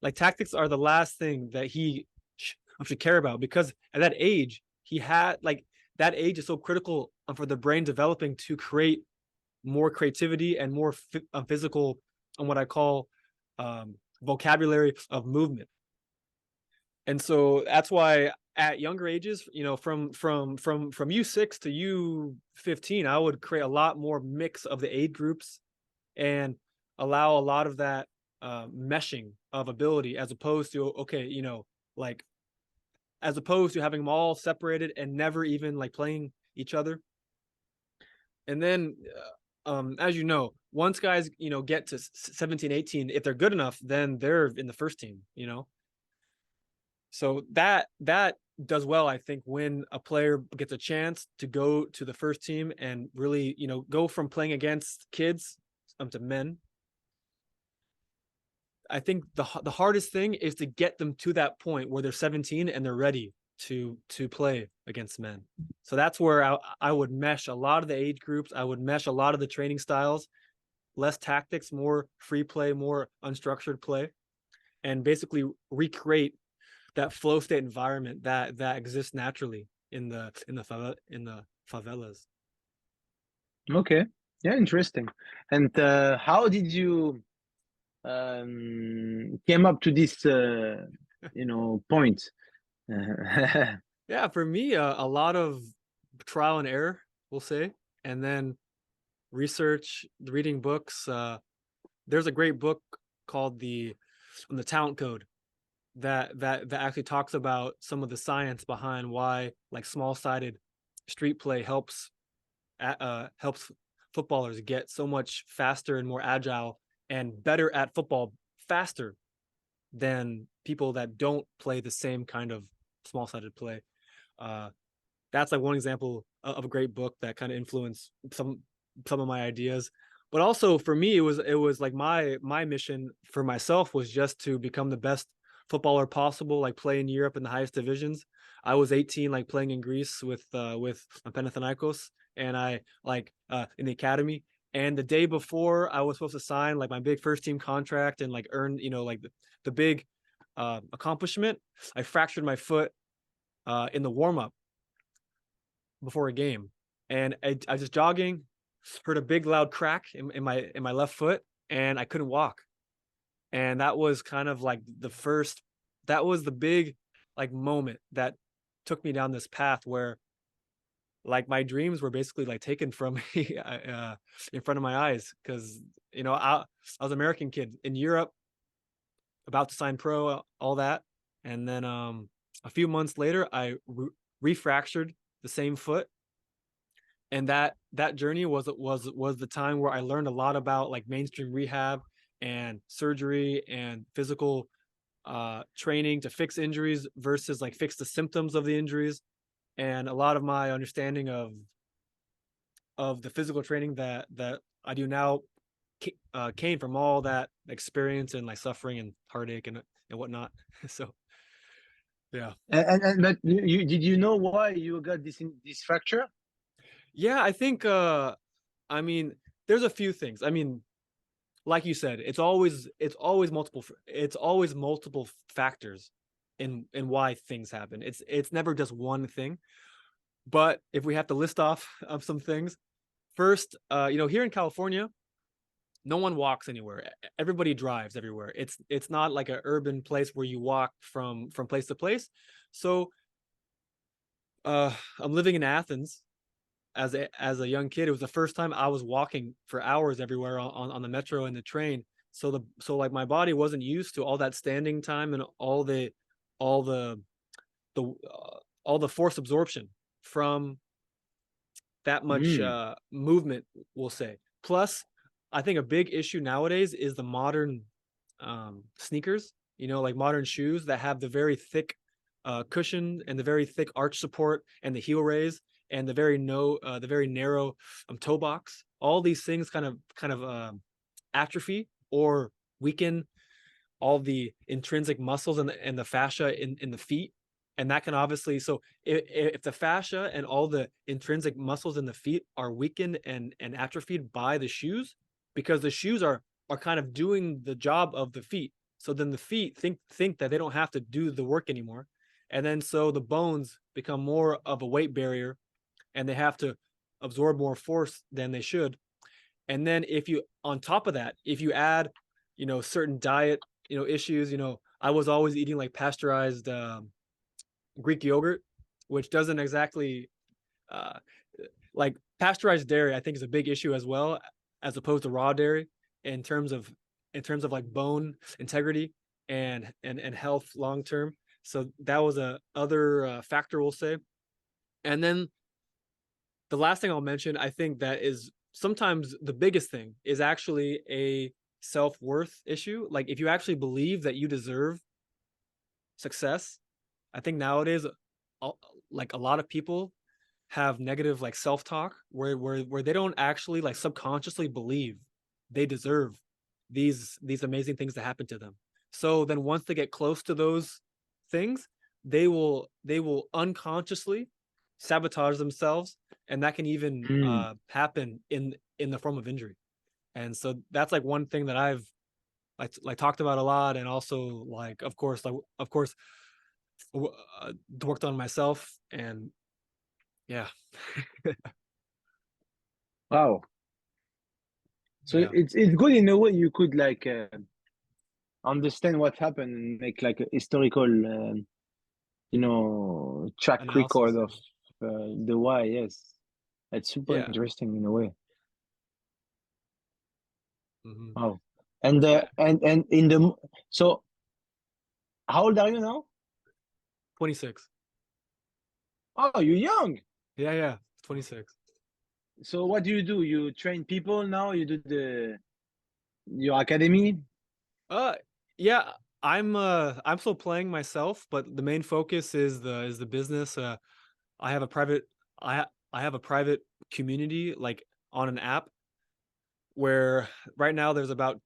Like tactics are the last thing that he should care about, because at that age he had like that age is so critical for the brain developing to create more creativity and more physical and what I call vocabulary of movement. And so that's why at younger ages, from U6 to U15, I would create a lot more mix of the age groups and allow a lot of that meshing of ability, as opposed to okay, like as opposed to having them all separated and never even like playing each other. And then as you know, once guys get to 17, 18, if they're good enough, then they're in the first team, so that does well, I think, when a player gets a chance to go to the first team and really go from playing against kids to men. I think the hardest thing is to get them to that point where they're 17 and they're ready to play against men. So that's where I would mesh a lot of the age groups. I would mesh a lot of the training styles, less tactics, more free play, more unstructured play, and basically recreate that flow state environment that exists naturally in the favelas. Okay. Yeah, interesting. And how did you came up to this point? Yeah, for me, a lot of trial and error, we'll say, and then research, reading books. There's a great book called the Talent Code that actually talks about some of the science behind why like small-sided street play helps footballers get so much faster and more agile and better at football faster than people that don't play the same kind of small-sided play. Uh, that's like one example of a great book that kind of influenced some of my ideas. But also for me, it was like my mission for myself was just to become the best footballer possible, like play in Europe in the highest divisions. I was 18, like playing in Greece with Panathinaikos, and I like in the academy. And the day before I was supposed to sign like my big first team contract and like earn, like the big accomplishment, I fractured my foot in the warm up before a game, and I was just jogging, heard a big loud crack in my left foot, and I couldn't walk. And that was kind of like that was the big like moment that took me down this path where like my dreams were basically like taken from me in front of my eyes because I was an American kid in Europe about to sign pro, all that, and then a few months later I refractured the same foot, and that journey was the time where I learned a lot about like mainstream rehab and surgery and physical training to fix injuries versus like fix the symptoms of the injuries, and a lot of my understanding of the physical training that I do now came from all that experience and like suffering and heartache and whatnot. So yeah. And but you did you know why you got this fracture? Yeah, I think I mean there's a few things. I mean, like you said, it's always multiple factors in why things happen. It's never just one thing. But if we have to list off of some things, first, here in California, no one walks anywhere. Everybody drives everywhere. It's not like an urban place where you walk from place to place. So I'm living in Athens as a young kid. It was the first time I was walking for hours everywhere on the metro and the train. So like my body wasn't used to all that standing time and all the all the force absorption from that much Mm. movement, we'll say. Plus, I think a big issue nowadays is the modern sneakers, like modern shoes that have the very thick cushion and the very thick arch support and the heel raise and the very narrow toe box. All these things kind of atrophy or weaken all the intrinsic muscles and the fascia in the feet. And that can obviously, so if the fascia and all the intrinsic muscles in the feet are weakened and atrophied by the shoes, because the shoes are kind of doing the job of the feet. So then the feet think that they don't have to do the work anymore. And then so the bones become more of a weight barrier and they have to absorb more force than they should. And then if you on top of that, if you add, certain diet, issues, I was always eating like pasteurized Greek yogurt, which doesn't exactly uh, like pasteurized dairy. I think is a big issue as well, as opposed to raw dairy in terms of like bone integrity and health long term. So that was a other factor we'll say. And then the last thing I'll mention, I think that is sometimes the biggest thing is actually a self-worth issue. Like if you actually believe that you deserve success, I think nowadays, like a lot of people have negative like self-talk where they don't actually like subconsciously believe they deserve these amazing things to happen to them. So then once they get close to those things, they will unconsciously sabotage themselves, and that can even Mm. happen in the form of injury. And so that's like one thing that I've like talked about a lot, and also like of course worked on myself, and yeah. Wow. So Yeah. it's good in a way you could like understand what happened and make like a historical, track record Analysis. of the why. Yes, it's super Yeah. interesting in a way. Hmm. Wow. And Yeah. so how old are you now? 26. Oh, you're young. Yeah, yeah. 26. So what do? You train people now? You do your academy? Uh yeah, I'm still playing myself, but the main focus is the business. I have a private I have a private community like on an app where right now there's about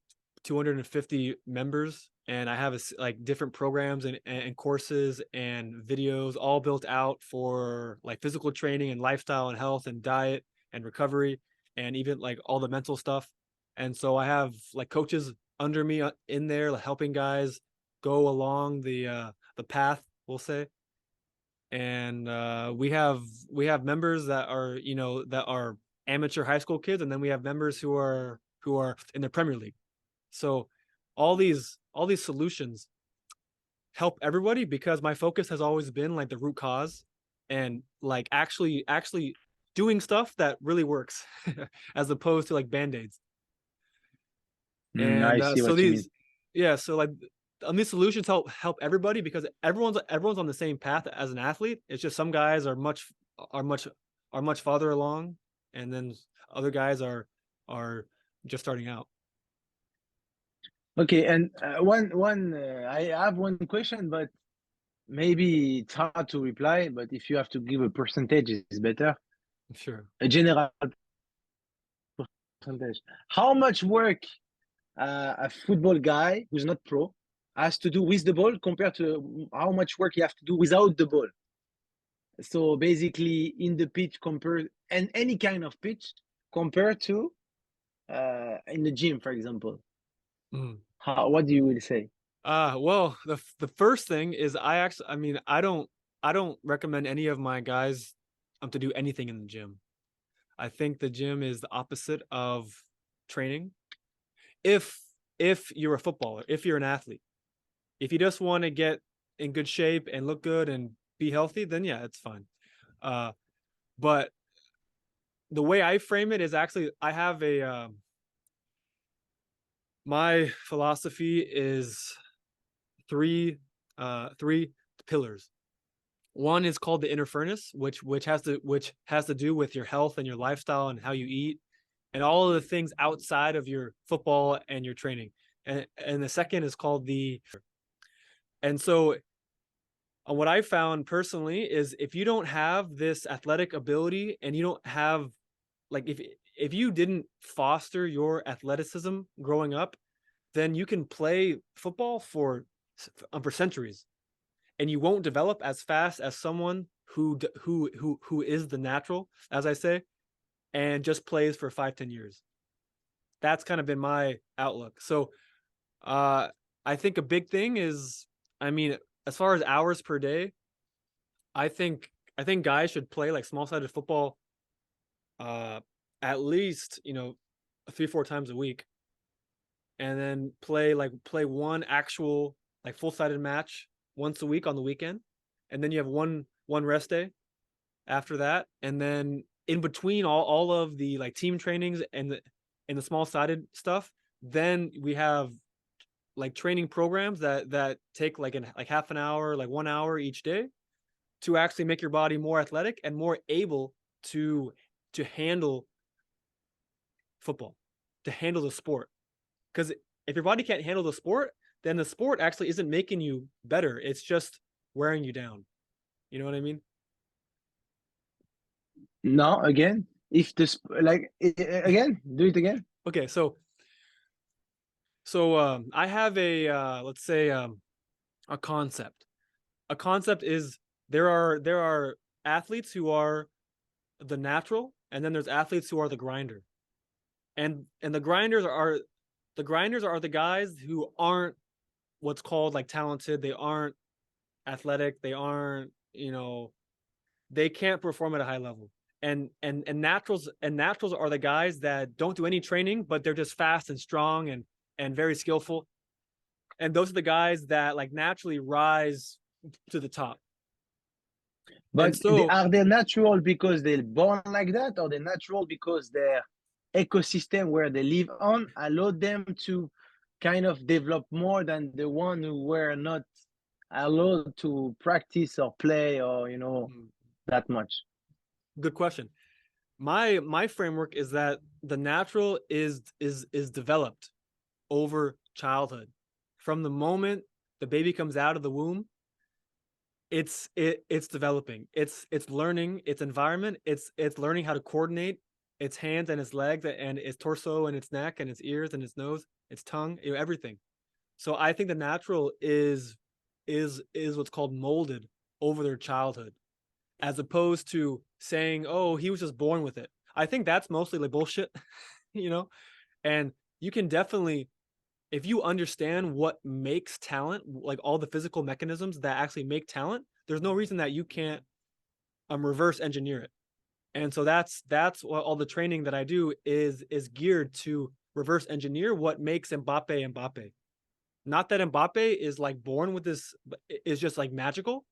250 members, and I have like different programs and courses and videos all built out for like physical training and lifestyle and health and diet and recovery and even like all the mental stuff. And so I have like coaches under me in there like, helping guys go along the path, we'll say. And we have members that are that are amateur high school kids, and then we have members who are in the Premier League. So all these solutions help everybody because my focus has always been like the root cause and like actually doing stuff that really works as opposed to like band-aids. I And see so what you mean. these yeah, so like these solutions help everybody because everyone's on the same path as an athlete. It's just some guys are much are much farther along, and then other guys are just starting out. Okay, and I have one question, but maybe it's hard to reply. But if you have to give a percentage, it's better. Sure. A general percentage. How much work a football guy who's not pro has to do with the ball compared to how much work you have to do without the ball? So basically, in the pitch compared and any kind of pitch compared to in the gym, for example. Mhm. What do you will say? Well, the first thing is I mean, I don't recommend any of my guys to do anything in the gym. I think the gym is the opposite of training. If if you're a footballer, if you're an athlete, if you just want to get in good shape and look good and be healthy, then yeah, it's fine. Uh, but the way I frame it is actually I have a my philosophy is three pillars. One is called the inner furnace, which has to do with your health and your lifestyle and how you eat and all of the things outside of your football and your training. And the second is called the and so what I found personally is if you don't have this athletic ability and you don't have like if you didn't foster your athleticism growing up, then you can play football for centuries and you won't develop as fast as someone who is the natural, as I say, and just plays for 5-10 years. That's kind of been my outlook. So uh I think a big thing is, I mean, as far as hours per day, I think guys should play like small sided football uh at least 3-4 times a week, and then play one actual like full sided match once a week on the weekend, and then you have one rest day after that, and then in between all of the like team trainings and the small sided stuff, then we have like training programs that take like half an hour, like 1 hour each day to actually make your body more athletic and more able to to handle football, to handle the sport. Because if your body can't handle the sport, then the sport actually isn't making you better. It's just wearing you down. You know what I mean? No, again, if this like again, do it again. Okay, so I have a let's say a concept. A concept is there are athletes who are the natural, and then there's athletes who are the grinder. And the grinders are the guys who aren't what's called like talented. They aren't athletic. They aren't, they can't perform at a high level. And naturals are the guys that don't do any training, but they're just fast and strong and very skillful. And those are the guys that like naturally rise to the top. And But so are they natural because they're born like that, or they're natural because their ecosystem where they live on allowed them to kind of develop more than the one who were not allowed to practice or play or that much? good question. My framework is that the natural is developed over childhood. From the moment the baby comes out of the womb, it's developing. It's learning its environment. It's learning how to coordinate its hands and its legs and its torso and its neck and its ears and its nose, its tongue, everything. So I think the natural is what's called molded over their childhood, as opposed to saying, "Oh, he was just born with it." I think that's mostly like bullshit, you know. And you can definitely, if you understand what makes talent, like all the physical mechanisms that actually make talent, there's no reason that you can't reverse engineer it. And so that's what all the training that I do is geared to reverse engineer what makes Mbappe Mbappe. Not that Mbappe is like born with this, is just like magical.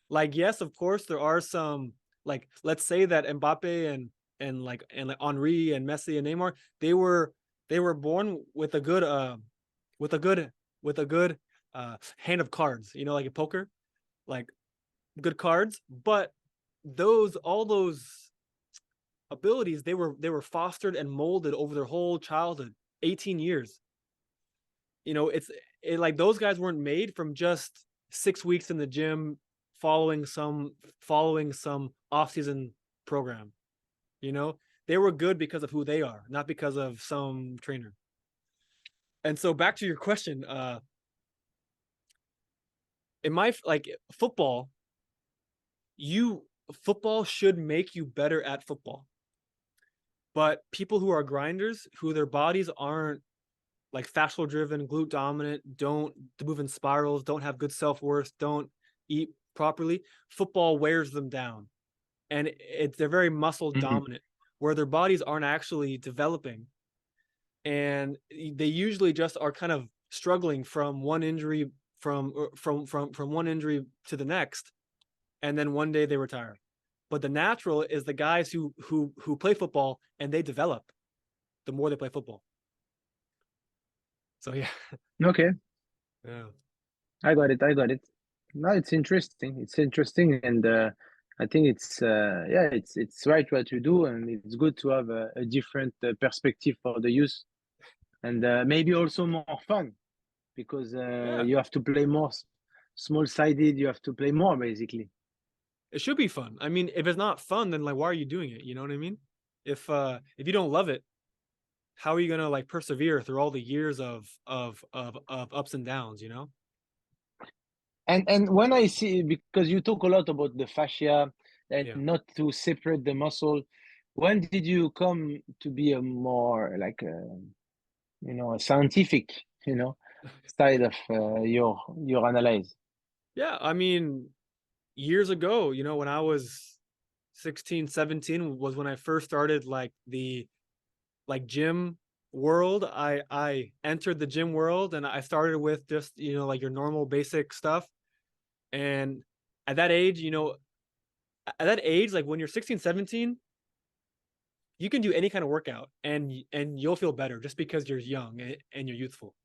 Like, yes, of course, there are some, like, let's say that Mbappe and like Henri and Messi and Neymar, they were born with a good with a good with a good hand of cards, like a poker, like good cards. But all those abilities, they were fostered and molded over their whole childhood, 18 years. Like those guys weren't made from just 6 weeks in the gym following some off-season program. You know, they were good because of who they are, not because of some trainer. And so back to your question, in my like you football should make you better at football. But people who are grinders, who their bodies aren't like fascial driven, glute dominant, don't move in spirals, don't have good self-worth, don't eat properly, football wears them down. And they're very muscle Mhm. dominant, where their bodies aren't actually developing. And they usually just are kind of struggling from one injury from one injury to the next, and then one day they retire. But the natural is the guys who play football and they develop the more they play football. So yeah. Okay, Yeah. I got it. I got it. No, it's interesting. It's interesting, and I think yeah, it's right what you do, and it's good to have a different perspective for the youth, and maybe also more fun because Yeah. you have to play more small-sided. You have to play more basically. It should be fun. I mean, if it's not fun, then like why are you doing it? You know what I mean? If you don't love it, how are you gonna like persevere through all the years of ups and downs, you know? And when I see, because you talk a lot about the fascia and Yeah. not to separate the muscle, when did you come to be a more like a scientific, side of your analyze? Yeah. I mean, years ago, when I was 16, 17 was when I first started like the like gym world. I entered the gym world and I started with just, like your normal basic stuff. And at that age, like when you're 16, 17, you can do any kind of workout and you'll feel better just because you're young and you're youthful.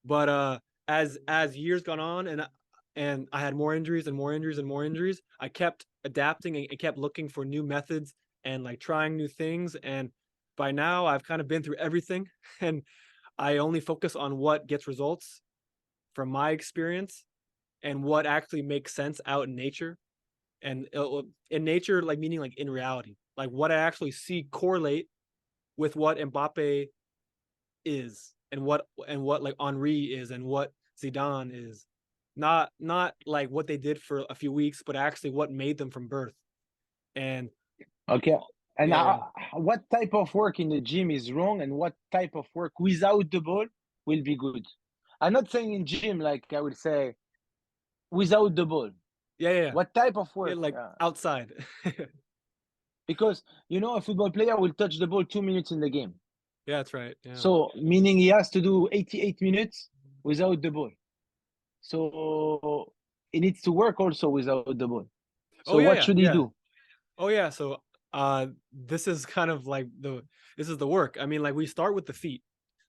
But as years gone on and I had more injuries and more injuries and more injuries, I kept adapting and kept looking for new methods and like trying new things. And by now I've kind of been through everything and I only focus on what gets results from my experience and what actually makes sense out in nature. And in nature, like meaning like in reality, like what I actually see correlate with what Mbappe is and what like Henri is and what Zidane is. Not like what they did for a few weeks, but actually what made them from birth. And Okay. And yeah, yeah. what type of work in the gym is wrong, and what type of work without the ball will be good? I'm not saying in gym, like I would say without the ball. Yeah, yeah, yeah. What type of Yeah, work? like outside. Because a football player will touch the ball 2 minutes in the game. Yeah, that's right. Yeah. So meaning he has to do 88 minutes without the ball. So it needs to work also without the ball. Oh So yeah, what yeah, should he yeah. do? Oh yeah. So this is kind of like this is the work. I mean, like we start with the feet.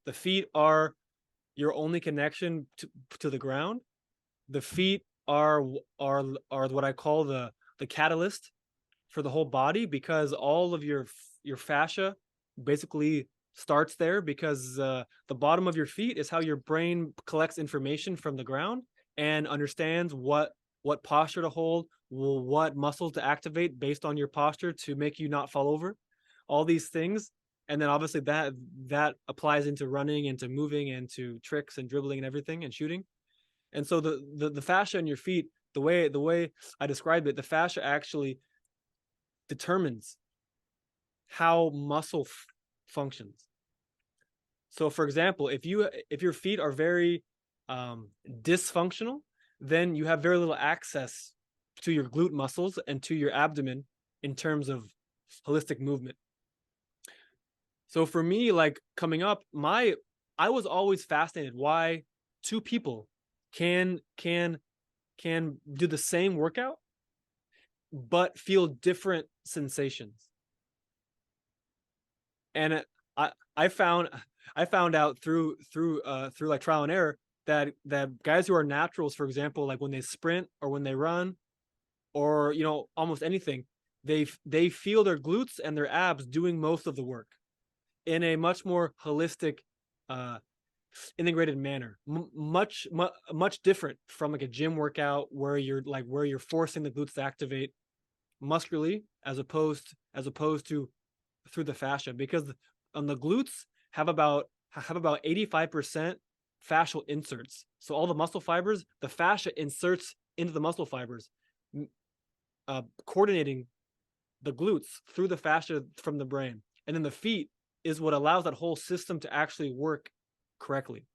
The feet are your only connection to the ground. The feet are what I call the catalyst for the whole body, because all of your fascia basically starts there, because the bottom of your feet is how your brain collects information from the ground and understands what posture to hold, what muscles to activate based on your posture to make you not fall over, all these things. And then obviously that applies into running, into moving, and to tricks and dribbling and everything and shooting. And so the fascia in your feet, the way I described it, the fascia actually determines how muscle functions. So for example, if your feet are very dysfunctional, then you have very little access to your glute muscles and to your abdomen in terms of holistic movement. So for me, like coming up, I was always fascinated why two people can do the same workout but feel different sensations. And I found I found out through like trial and error that guys who are naturals, for example, like when they sprint or when they run, or almost anything, they feel their glutes and their abs doing most of the work in a much more holistic, uh integrated manner, much different from like a gym workout where you're forcing the glutes to activate muscularly, as opposed to through the fascia, because on the glutes have about 85% fascial inserts. So all the muscle fibers, the fascia inserts into the muscle fibers, coordinating the glutes through the fascia from the brain. And then the feet is what allows that whole system to actually work correctly.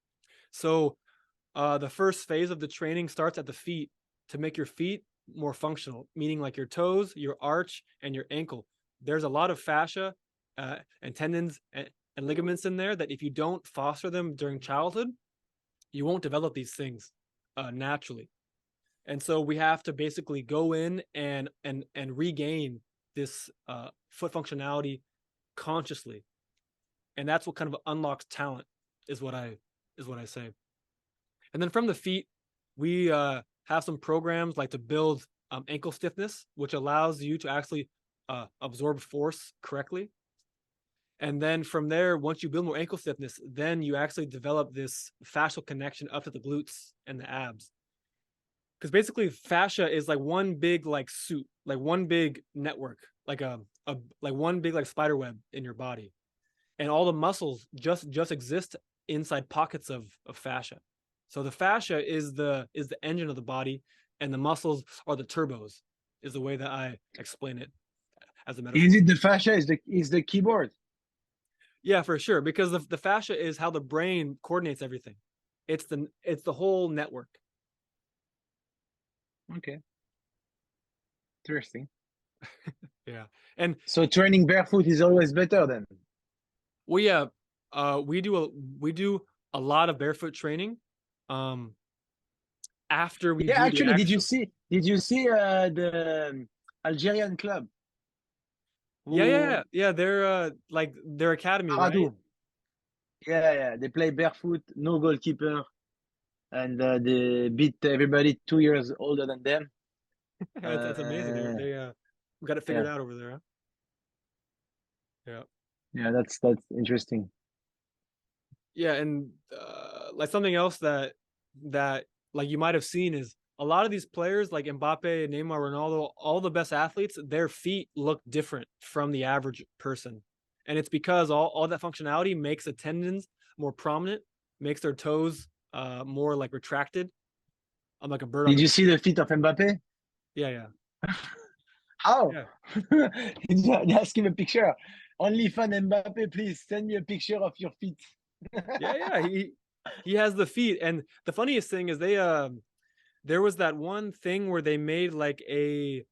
So the first phase of the training starts at the feet to make your feet more functional, meaning like your toes, your arch, and your ankle. There's a lot of fascia and tendons and ligaments in there that if you don't foster them during childhood, you won't develop these things naturally. And so we have to basically go in and regain this foot functionality consciously, and that's what kind of unlocks talent, is what I say. And then from the feet, we have some programs like to build ankle stiffness, which allows you to actually absorb force correctly. And then from there, once you build more ankle stiffness, then you actually develop this fascial connection up to the glutes and the abs. Because basically, fascia is like one big like suit, like one big network, like a like one big like spider web in your body, and all the muscles just exist inside pockets of fascia. So the fascia is the engine of the body, and the muscles are the turbos, is the way that I explain it as a Is metaphor. it the fascia? Is the keyboard? Yeah, for sure, because the fascia is how the brain coordinates everything. It's the whole network. Okay, interesting. Yeah, and So training barefoot is always better then. well, yeah, we do a lot of barefoot training. Um, After we Yeah, do the actually, actual, did you see the Algerian club yeah, yeah, who yeah, yeah, they're like their academy, right? Aradou? Yeah, yeah, they play barefoot, no goalkeeper, and they beat everybody 2 years older than them. It's amazing. Uh, They got it figured yeah, out over there. Huh? Yeah, yeah, that's interesting. yeah, and like something else that like you might have seen is a lot of these players like Mbappe, Neymar, Ronaldo, all the best athletes, their feet look different from the average person, and it's because all that functionality makes the tendons more prominent, makes their toes more like retracted. I'm like a bird on Did the you see the feet of Mbappe? yeah, yeah, How? yeah. They ask him a picture. Only fan Mbappe, please send me a picture of your feet. Yeah, yeah, he has the feet, and the funniest thing is there was that one thing where they made like a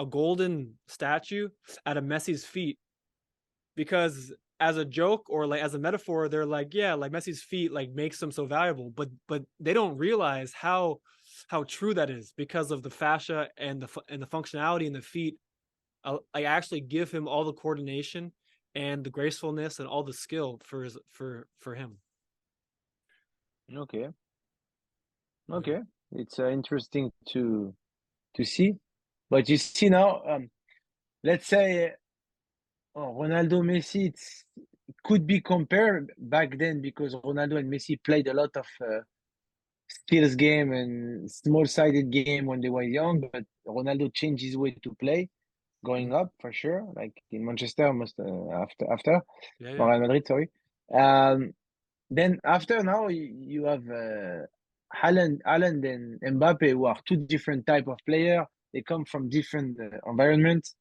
golden statue out of Messi's feet, because as a joke or like as a metaphor, they're like, yeah, like Messi's feet like makes him so valuable, but they don't realize how true that is because of the fascia and the functionality in the feet. I actually give him all the coordination and the gracefulness and all the skill for for him. Okay. Yeah. Okay. It's interesting to see. But you see now, let's say Ronaldo, Messi, it could be compared back then because Ronaldo and Messi played a lot of skills game and small-sided game when they were young. But Ronaldo changed his way to play, Mhm. going up for sure, like in Manchester, most after Yeah, yeah. Real Madrid, sorry. Um, then after now you have Holland and Mbappe, who are two different type of player. They come from different environments.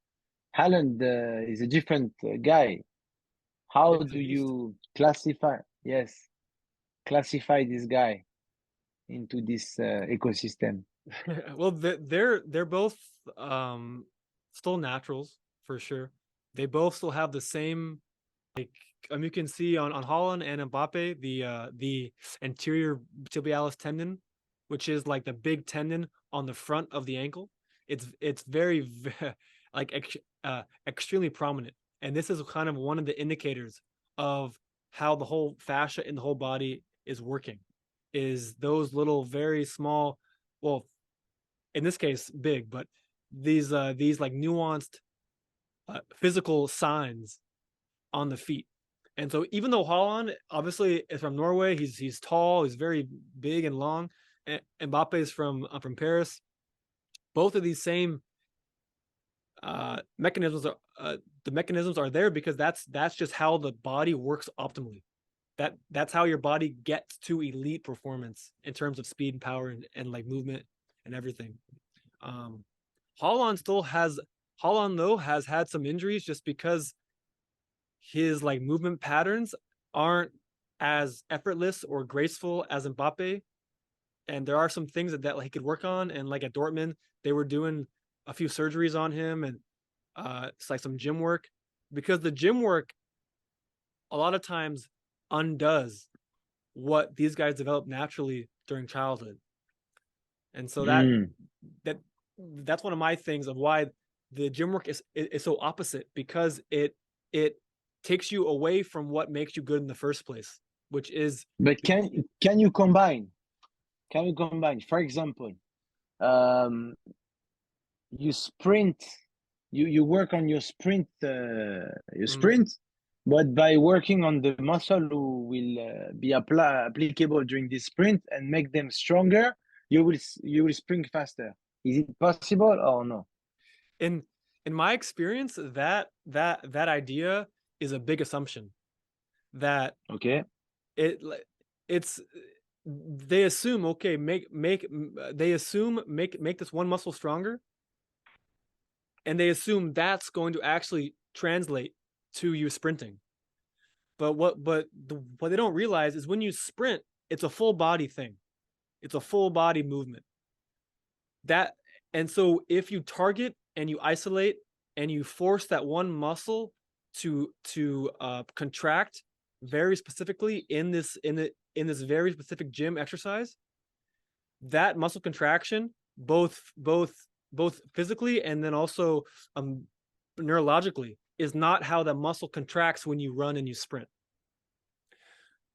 Holland is a different guy. How He's a do beast. you classify? Yes, classify this guy into this ecosystem. Well, they're both um still naturals for sure. They both still have the same like you can see on Holland and Mbappe the anterior tibialis tendon, which is like the big tendon on the front of the ankle. It's very like extremely prominent, and this is kind of one of the indicators of how the whole fascia in the whole body is working. Is those little very small, well, in this case big, but these like nuanced physical signs on the feet. And so even though Holland obviously is from Norway, he's tall, he's very big and long. And Mbappe is from Paris. Both of these same mechanisms are the mechanisms are there because that's just how the body works optimally. That's how your body gets to elite performance in terms of speed and power and like movement and everything. Um, Holland still has Holland though has had some injuries just because his like movement patterns aren't as effortless or graceful as Mbappe. And there are some things that like, he could work on. And like at Dortmund, they were doing a few surgeries on him and it's like some gym work because the gym work a lot of times undoes what these guys develop naturally during childhood. And so Mm. that that's one of my things of why the gym work is so opposite because it takes you away from what makes you good in the first place, which is But can you combine? Can you combine? For example, um, you sprint, you work on your mm, sprint, but by working on the muscle who will be applicable during this sprint and make them stronger, you will sprint faster. Is it possible or no? in in my experience that idea is a big assumption that Okay. it it's they assume okay they assume make this one muscle stronger and they assume that's going to actually translate to you sprinting. But what they don't realize is when you sprint, it's a full body thing. It's a full body movement. That and so if you target and you isolate and you force that one muscle to contract very specifically in this very specific gym exercise, that muscle contraction both physically and then also um neurologically is not how the muscle contracts when you run and you sprint.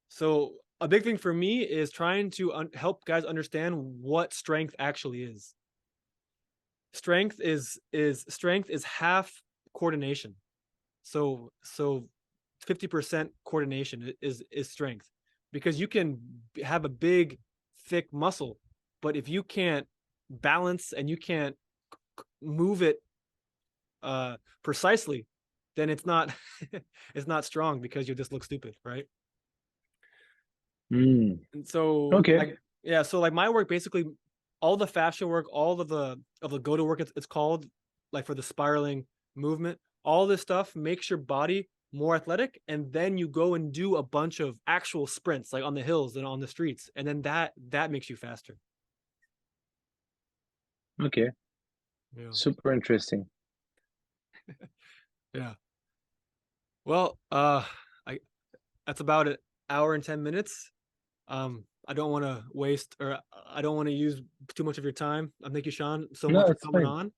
So a big thing for me is trying to help guys understand what strength actually is. Strength is half coordination. So 50% coordination is strength because you can have a big thick muscle, but if you can't balance and you can't move it precisely, then it's not it's not strong because you just look stupid, right? Mm. And so Okay. like yeah, so like my work basically all the fascia work, all of the go to work it's called like for the spiraling movement, all this stuff makes your body more athletic and then you go and do a bunch of actual sprints like on the hills and on the streets and then that makes you faster. Okay. Yeah. Super interesting. Yeah. Well, that's about an hour and 10 minutes. I don't want to waste or I don't want to use too much of your time. Thank you, Sean, so No, much for it's coming fine. on.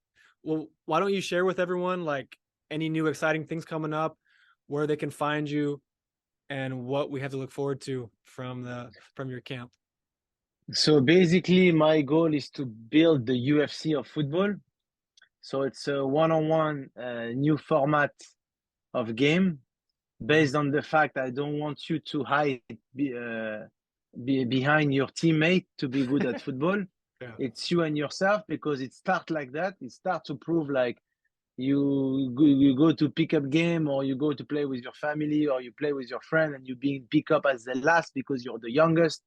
Well, why don't you share with everyone like any new exciting things coming up, where they can find you, and what we have to look forward to from your camp? So basically, my goal is to build the UFC of football. So it's a one-on-one new format of game Mhm. based on the fact I don't want you to hide behind your teammate to be good at football. Yeah. It's you and yourself because it starts like that. It starts to prove like you go to pick up game or you go to play with your family or you play with your friend and you being picked up as the last because you're the youngest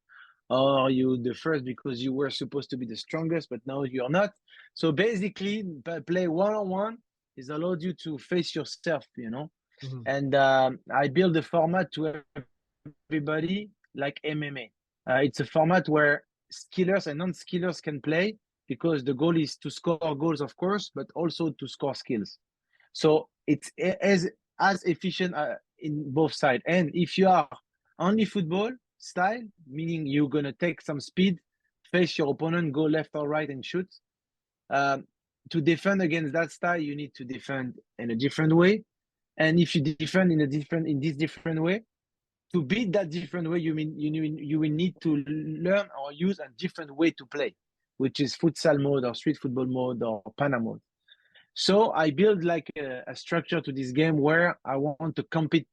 or you the first because you were supposed to be the strongest but now you're not. So basically play one-on-one is allowed you to face yourself, Mhm. and I build a format to everybody like MMA. It's a format where skillers and non-skillers can play because the goal is to score goals, of course, but also to score skills. So it's as efficient in both sides. And if you are only football style, meaning you're gonna take some speed, face your opponent, go left or right, and shoot. Um, to defend against that style, you need to defend in a different way. And if you defend in this different way, to beat that different way, you will need to learn or use a different way to play, which is futsal mode or street football mode or pana mode. So I build like a structure to this game where I want to compete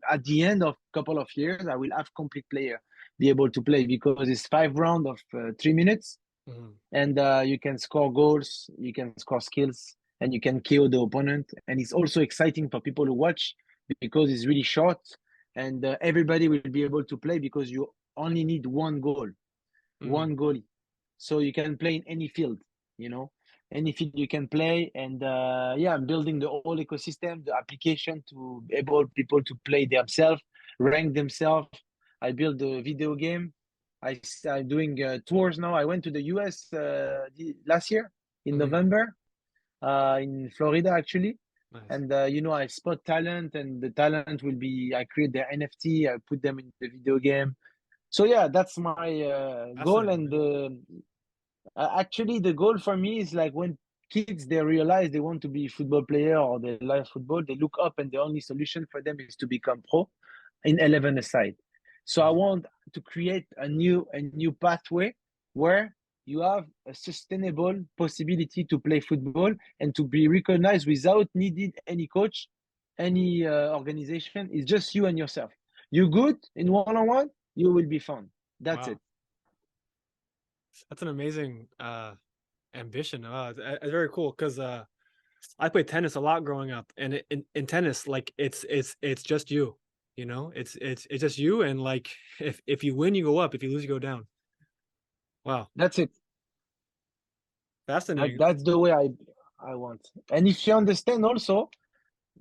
at the end of a couple of years. I will have complete player be able to play because it's 5 rounds of 3 minutes, Mhm. and you can score goals, you can score skills, and you can KO the opponent. And it's also exciting for people to watch because it's really short, and everybody will be able to play because you only need one goal, Mhm. one goalie. So you can play in any field, you know, any field you can play. And yeah, I'm building the whole ecosystem, the application to able people to play themselves, rank themselves. I build the video game. I'm doing tours now. I went to the US last year in Mhm. November, in Florida actually. Nice. And I spot talent, and the talent will be. I create their NFT. I put them in the video game. So yeah, that's my goal. Fascinating, And man. actually, the goal for me is like when kids they realize they want to be football player or they like football, they look up and the only solution for them is to become pro in 11 aside. So I Mhm. want to create a new pathway where you have a sustainable possibility to play football and to be recognized without needing any coach, any organization. It's just you and yourself. You good in one-on-one, you will be fun. That's Wow, it. that's an amazing ambition. It's very cool because I played tennis a lot growing up, and in tennis, like it's just you. It's just you, and like if you win, you go up. If you lose, you go down. Wow, That's it. fascinating. That's the way I want. And if you understand also,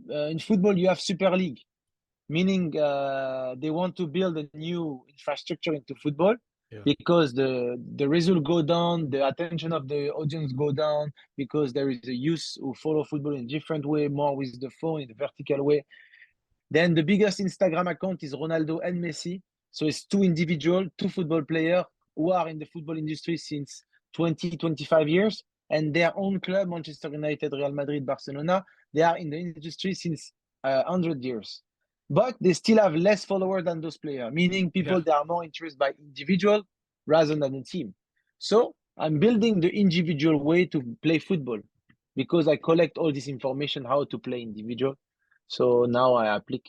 in football you have Super League, meaning they want to build a new infrastructure into football Yeah. because the result go down, the attention of the audience go down because there is a youth who follow football in a different way, more with the phone in the vertical way. Then the biggest Instagram account is Ronaldo and Messi. So it's two individual, two football players who are in the football industry since 20, 25 years. And their own club, Manchester United, Real Madrid, Barcelona, they are in the industry since 100 years. But they still have less followers than those players, meaning Yeah. people that are more interested by individual rather than a team. So I'm building the individual way to play football because I collect all this information how to play individual, so now I apply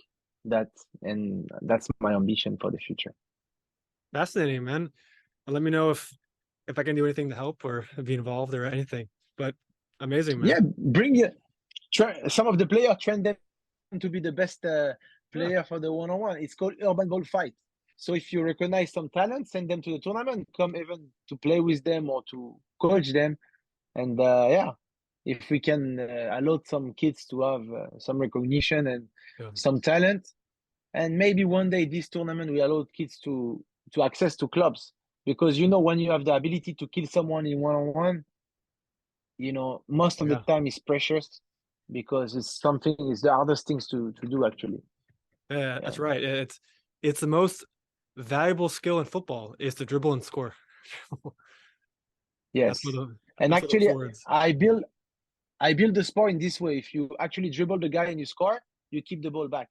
that, and that's my ambition for the future. Fascinating, man. Let me know if I can do anything to help or be involved or anything. But amazing, man. Yeah, bring you some of the players, train them to be the best Yeah. player for the one-on-one. It's called urban ball fight. So if you recognize some talent, send them to the tournament, come even to play with them or to coach them. And yeah, if we can allow some kids to have some recognition and Yeah. some talent, and maybe one day this tournament will allow kids to access to clubs, because when you have the ability to kill someone in one-on-one, most of the Yeah. time is precious because it's the hardest things to do actually. Yeah, Yeah. that's right. it's the most valuable skill in football is to dribble and score. That's what Yes. And the actually, forwards. I build the sport in this way. If you actually dribble the guy and you score, you keep the ball back,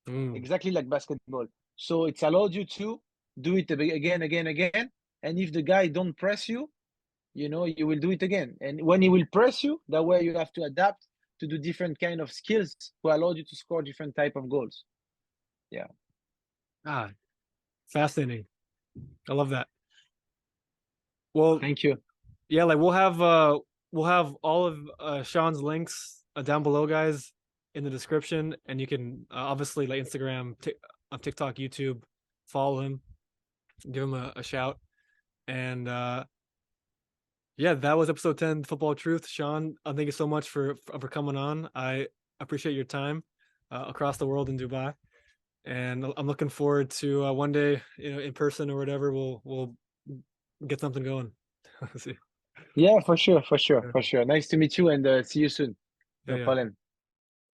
Mm. exactly like basketball. So it's allowed you to do it again, again, again. And if the guy don't press you, you will do it again. And when he will press you, that way you have to adapt to do different kind of skills to allow you to score different type of goals. Yeah. Ah, fascinating. I love that. Well, Thank you. yeah, like we'll have all of Sean's links down below, guys, in the description, and you can obviously like Instagram, TikTok, YouTube, follow him, give him a shout, and yeah, that was episode 10, Football Truth. Sean, thank you so much for coming on. I appreciate your time across the world in Dubai, and I'm looking forward to one day, in person or whatever, we'll get something going. See. Yeah, for sure, for sure, Yeah, for sure. Nice to meet you and see you soon. yeah, No yeah. problem.